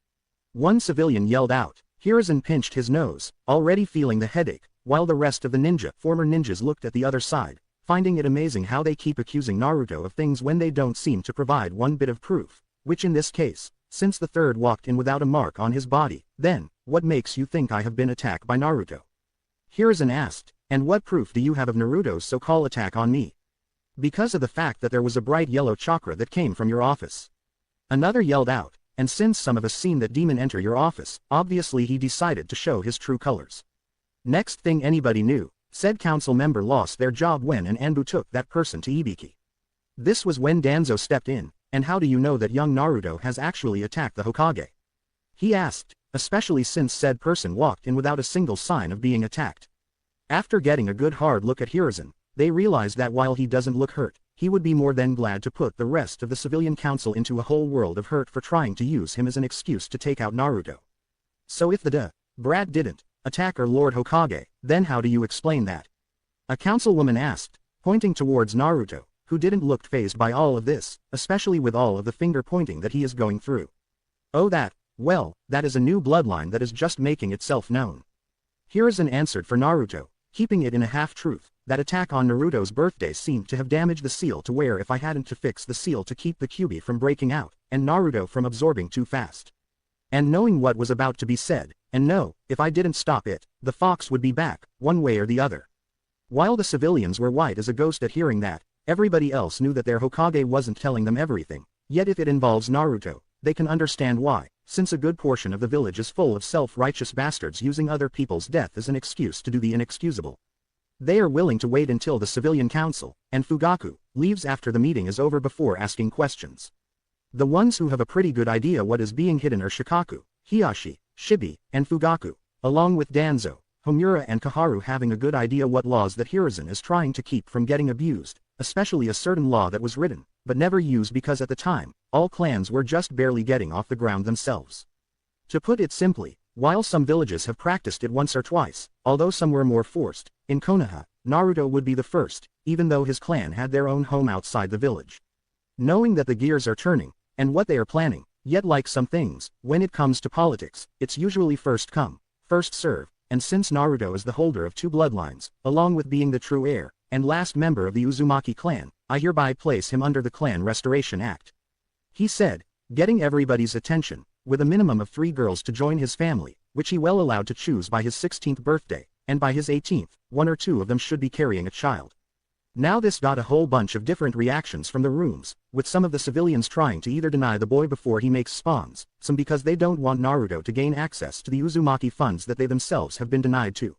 One civilian yelled out. Hiruzen pinched his nose, already feeling the headache, while the rest of the former ninjas looked at the other side, finding it amazing how they keep accusing Naruto of things when they don't seem to provide one bit of proof, which in this case, since the third walked in without a mark on his body, then, what makes you think I have been attacked by Naruto? Hiruzen asked, and what proof do you have of Naruto's so-called attack on me? Because of the fact that there was a bright yellow chakra that came from your office. Another yelled out, and since some of us seen that demon enter your office, obviously he decided to show his true colors. Next thing anybody knew, said council member lost their job when an Anbu took that person to Ibiki. This was when Danzo stepped in, and how do you know that young Naruto has actually attacked the Hokage? He asked, especially since said person walked in without a single sign of being attacked. After getting a good hard look at Hiruzen, they realized that while he doesn't look hurt, he would be more than glad to put the rest of the civilian council into a whole world of hurt for trying to use him as an excuse to take out Naruto. So if the brat didn't attack our Lord Hokage, then how do you explain that? A councilwoman asked, pointing towards Naruto, who didn't look fazed by all of this, especially with all of the finger pointing that he is going through. Oh well, that is a new bloodline that is just making itself known. Hiruzen answered for Naruto, keeping it in a half-truth. That attack on Naruto's birthday seemed to have damaged the seal to where if I hadn't to fix the seal to keep the Kyuubi from breaking out, and Naruto from absorbing too fast. And knowing what was about to be said, and no, if I didn't stop it, the fox would be back, one way or the other. While the civilians were white as a ghost at hearing that, everybody else knew that their Hokage wasn't telling them everything, yet if it involves Naruto, they can understand why, since a good portion of the village is full of self-righteous bastards using other people's death as an excuse to do the inexcusable. They are willing to wait until the civilian council, and Fugaku, leaves after the meeting is over before asking questions. The ones who have a pretty good idea what is being hidden are Shikaku, Hiashi, Shibi, and Fugaku, along with Danzo, Homura and Kaharu having a good idea what laws that Hiruzen is trying to keep from getting abused, especially a certain law that was written, but never used because at the time, all clans were just barely getting off the ground themselves. To put it simply, while some villages have practiced it once or twice, although some were more forced, in Konoha, Naruto would be the first, even though his clan had their own home outside the village. Knowing that the gears are turning, and what they are planning, yet like some things, when it comes to politics, it's usually first come, first serve, and since Naruto is the holder of two bloodlines, along with being the true heir, and last member of the Uzumaki clan, I hereby place him under the Clan Restoration Act. He said, getting everybody's attention, with a minimum of 3 girls to join his family, which he well allowed to choose by his 16th birthday, and by his 18th, 1 or 2 of them should be carrying a child. Now this got a whole bunch of different reactions from the rooms, with some of the civilians trying to either deny the boy before he makes spawns, some because they don't want Naruto to gain access to the Uzumaki funds that they themselves have been denied to.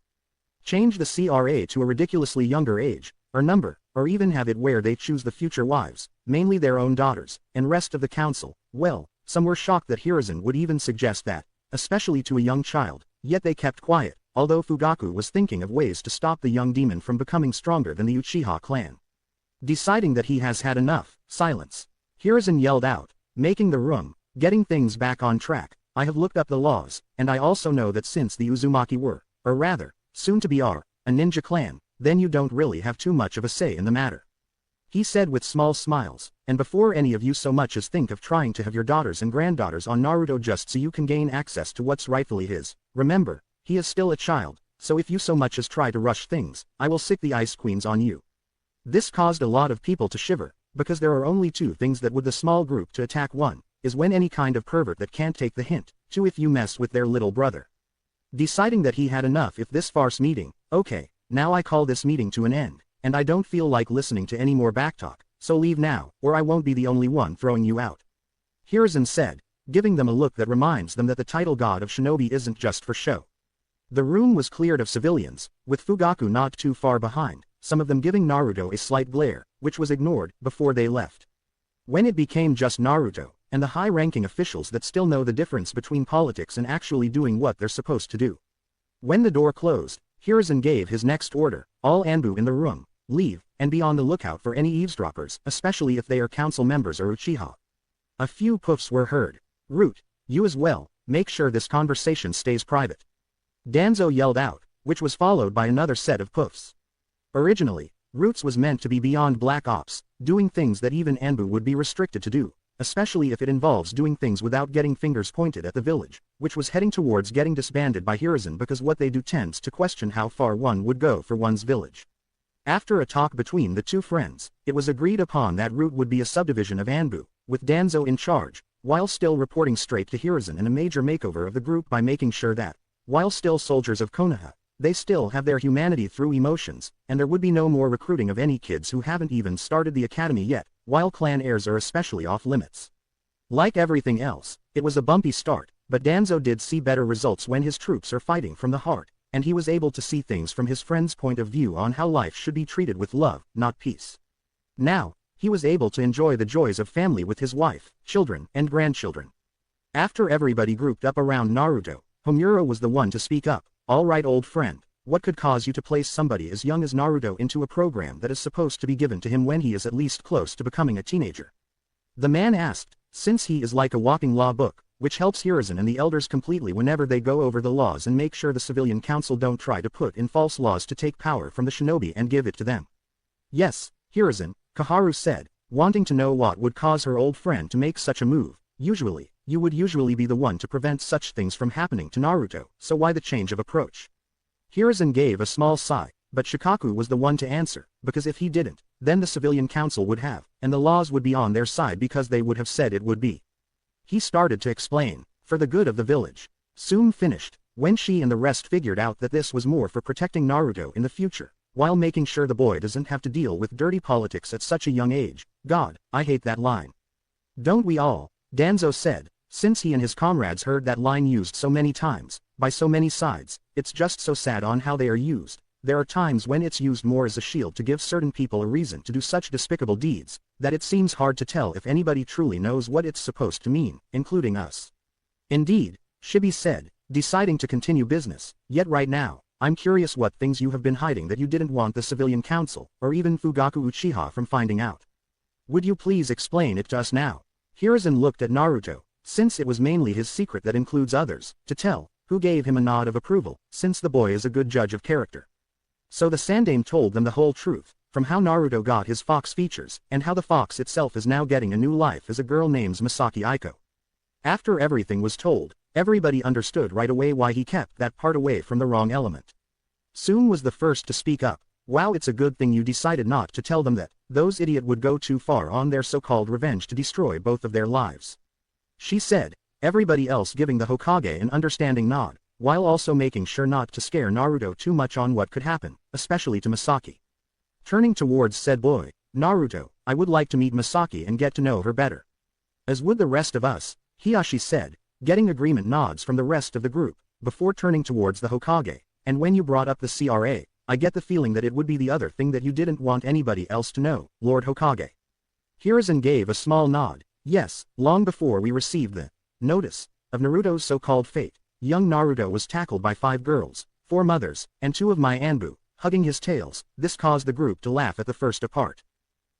Change the CRA to a ridiculously younger age, or number, or even have it where they choose the future wives, mainly their own daughters, and rest of the council. Well, some were shocked that Hiruzen would even suggest that, especially to a young child, yet they kept quiet, although Fugaku was thinking of ways to stop the young demon from becoming stronger than the Uchiha clan. Deciding that he has had enough, silence. Hiruzen yelled out, making the room, getting things back on track. I have looked up the laws, and I also know that since the Uzumaki were, or rather, soon to be are, a ninja clan, then you don't really have too much of a say in the matter. He said with small smiles, and before any of you so much as think of trying to have your daughters and granddaughters on Naruto just so you can gain access to what's rightfully his, remember, he is still a child, so if you so much as try to rush things, I will sick the Ice Queens on you. This caused a lot of people to shiver, because there are only two things that would the small group to attack. One, is when any kind of pervert that can't take the hint, two, if you mess with their little brother. Deciding that he had enough if this farce meeting, okay, now I call this meeting to an end, and I don't feel like listening to any more backtalk, so leave now, or I won't be the only one throwing you out. Hiruzen said, giving them a look that reminds them that the title god of shinobi isn't just for show. The room was cleared of civilians, with Fugaku not too far behind, some of them giving Naruto a slight glare, which was ignored before they left. When it became just Naruto, and the high-ranking officials that still know the difference between politics and actually doing what they're supposed to do. When the door closed, Hiruzen gave his next order, all Anbu in the room, leave, and be on the lookout for any eavesdroppers, especially if they are council members or Uchiha. A few poofs were heard. Root, you as well, make sure this conversation stays private. Danzo yelled out, which was followed by another set of poofs. Originally, Roots was meant to be beyond Black Ops, doing things that even Anbu would be restricted to do, especially if it involves doing things without getting fingers pointed at the village, which was heading towards getting disbanded by Hiruzen because what they do tends to question how far one would go for one's village. After a talk between the two friends, it was agreed upon that Root would be a subdivision of Anbu, with Danzo in charge, while still reporting straight to Hiruzen, and a major makeover of the group by making sure that, while still soldiers of Konoha, they still have their humanity through emotions, and there would be no more recruiting of any kids who haven't even started the academy yet, while clan heirs are especially off limits. Like everything else, it was a bumpy start, but Danzo did see better results when his troops are fighting from the heart, and he was able to see things from his friend's point of view on how life should be treated with love, not peace. Now, he was able to enjoy the joys of family with his wife, children, and grandchildren. After everybody grouped up around Naruto, Homura was the one to speak up. All right, old friend, what could cause you to place somebody as young as Naruto into a program that is supposed to be given to him when he is at least close to becoming a teenager? The man asked, since he is like a walking law book, which helps Hiruzen and the elders completely whenever they go over the laws and make sure the civilian council don't try to put in false laws to take power from the shinobi and give it to them. Yes, Hiruzen, Kaharu said, wanting to know what would cause her old friend to make such a move. Usually, you would usually be the one to prevent such things from happening to Naruto, so why the change of approach? Hiruzen gave a small sigh, but Shikaku was the one to answer, because if he didn't, then the civilian council would have, and the laws would be on their side because they would have said it would be. He started to explain, for the good of the village. Soon finished, when she and the rest figured out that this was more for protecting Naruto in the future, while making sure the boy doesn't have to deal with dirty politics at such a young age. God, I hate that line. Don't we all? Danzo said, since he and his comrades heard that line used so many times, by so many sides, it's just so sad on how they are used. There are times when it's used more as a shield to give certain people a reason to do such despicable deeds, that it seems hard to tell if anybody truly knows what it's supposed to mean, including us. Indeed, Shibi said, deciding to continue business, yet right now, I'm curious what things you have been hiding that you didn't want the civilian council, or even Fugaku Uchiha from finding out. Would you please explain it to us now? Hiruzen looked at Naruto, since it was mainly his secret that includes others, to tell, who gave him a nod of approval, since the boy is a good judge of character. So the Sandame told them the whole truth, from how Naruto got his fox features, and how the fox itself is now getting a new life as a girl named Misaki Aiko. After everything was told, everybody understood right away why he kept that part away from the wrong element. Soon was the first to speak up. Wow, it's a good thing you decided not to tell them that. Those idiot would go too far on their so-called revenge to destroy both of their lives. She said, everybody else giving the Hokage an understanding nod, while also making sure not to scare Naruto too much on what could happen, especially to Misaki. Turning towards said boy, Naruto, I would like to meet Misaki and get to know her better. As would the rest of us, Hiashi said, getting agreement nods from the rest of the group, before turning towards the Hokage, and when you brought up the CRA, I get the feeling that it would be the other thing that you didn't want anybody else to know, Lord Hokage. Hiruzen gave a small nod. Yes, long before we received the notice of Naruto's so-called fate, young Naruto was tackled by 5 girls, 4 mothers, and 2 of my Anbu, hugging his tails. This caused the group to laugh at the first apart.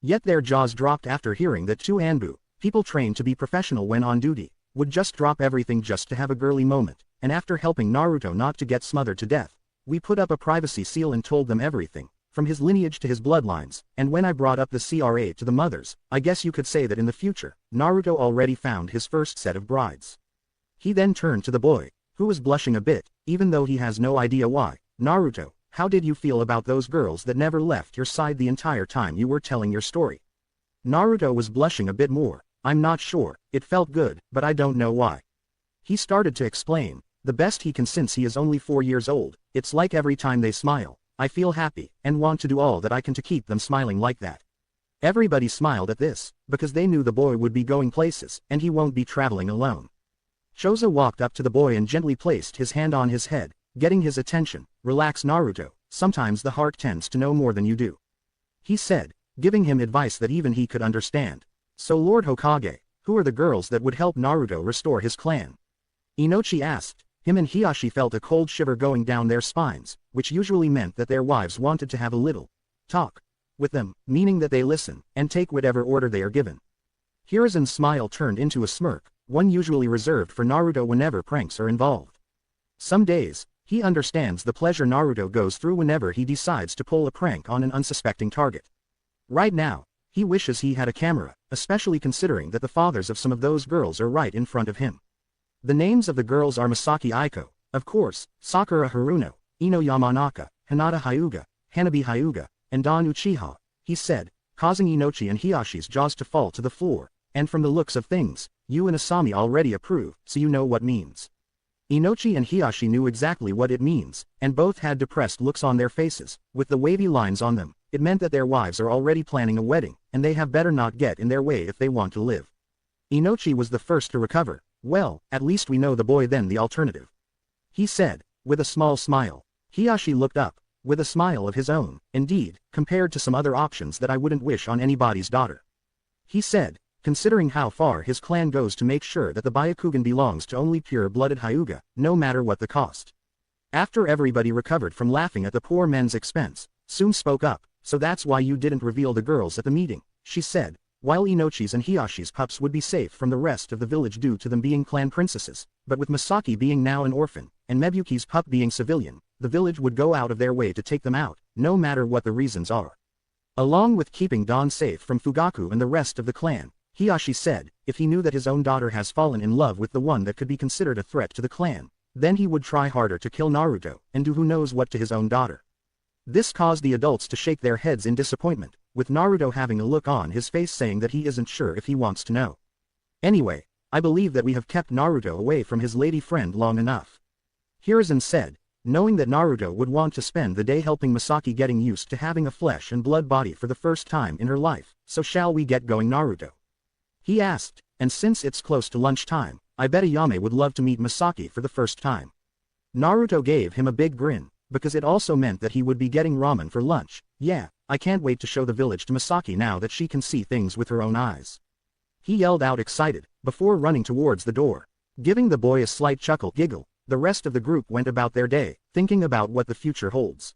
Yet their jaws dropped after hearing that 2 Anbu, people trained to be professional when on duty, would just drop everything just to have a girly moment, and after helping Naruto not to get smothered to death, we put up a privacy seal and told them everything, from his lineage to his bloodlines, and when I brought up the CRA to the mothers, I guess you could say that in the future, Naruto already found his first set of brides. He then turned to the boy, who was blushing a bit, even though he has no idea why. Naruto, how did you feel about those girls that never left your side the entire time you were telling your story? Naruto was blushing a bit more. I'm not sure, it felt good, but I don't know why. He started to explain, the best he can since he is only 4 years old. It's like every time they smile, I feel happy, and want to do all that I can to keep them smiling like that. Everybody smiled at this, because they knew the boy would be going places, and he won't be traveling alone. Chozo walked up to the boy and gently placed his hand on his head, getting his attention. Relax Naruto, sometimes the heart tends to know more than you do. He said, giving him advice that even he could understand. So Lord Hokage, who are the girls that would help Naruto restore his clan? Inochi asked. Him and Hiashi felt a cold shiver going down their spines, which usually meant that their wives wanted to have a little talk with them, meaning that they listen and take whatever order they are given. Hiruzen's smile turned into a smirk, one usually reserved for Naruto whenever pranks are involved. Some days, he understands the pleasure Naruto goes through whenever he decides to pull a prank on an unsuspecting target. Right now, he wishes he had a camera, especially considering that the fathers of some of those girls are right in front of him. The names of the girls are Misaki Aiko, of course, Sakura Haruno, Ino Yamanaka, Hinata Hyuga, Hanabi Hyuga, and Dan Uchiha, he said, causing Inochi and Hiashi's jaws to fall to the floor, and from the looks of things, you and Asami already approve, so you know what means. Inochi and Hiashi knew exactly what it means, and both had depressed looks on their faces, with the wavy lines on them. It meant that their wives are already planning a wedding, and they have better not get in their way if they want to live. Inochi was the first to recover. Well, at least we know the boy then the alternative. He said, with a small smile. Hiashi looked up, with a smile of his own. Indeed, compared to some other options that I wouldn't wish on anybody's daughter. He said, considering how far his clan goes to make sure that the Byakugan belongs to only pure-blooded Hyuga, no matter what the cost. After everybody recovered from laughing at the poor men's expense, Sume spoke up, so that's why you didn't reveal the girls at the meeting, she said. While Inochi's and Hiashi's pups would be safe from the rest of the village due to them being clan princesses, but with Misaki being now an orphan, and Mebuki's pup being civilian, the village would go out of their way to take them out, no matter what the reasons are. Along with keeping Don safe from Fugaku and the rest of the clan, Hiashi said, if he knew that his own daughter has fallen in love with the one that could be considered a threat to the clan, then he would try harder to kill Naruto, and do who knows what to his own daughter. This caused the adults to shake their heads in disappointment, with Naruto having a look on his face saying that he isn't sure if he wants to know. Anyway, I believe that we have kept Naruto away from his lady friend long enough. Hiruzen said, knowing that Naruto would want to spend the day helping Misaki getting used to having a flesh and blood body for the first time in her life, so shall we get going Naruto? He asked, and since it's close to lunchtime, I bet Ayame would love to meet Misaki for the first time. Naruto gave him a big grin, because it also meant that he would be getting ramen for lunch. Yeah, I can't wait to show the village to Misaki now that she can see things with her own eyes. He yelled out excited, before running towards the door. Giving the boy a slight chuckle giggle, the rest of the group went about their day, thinking about what the future holds.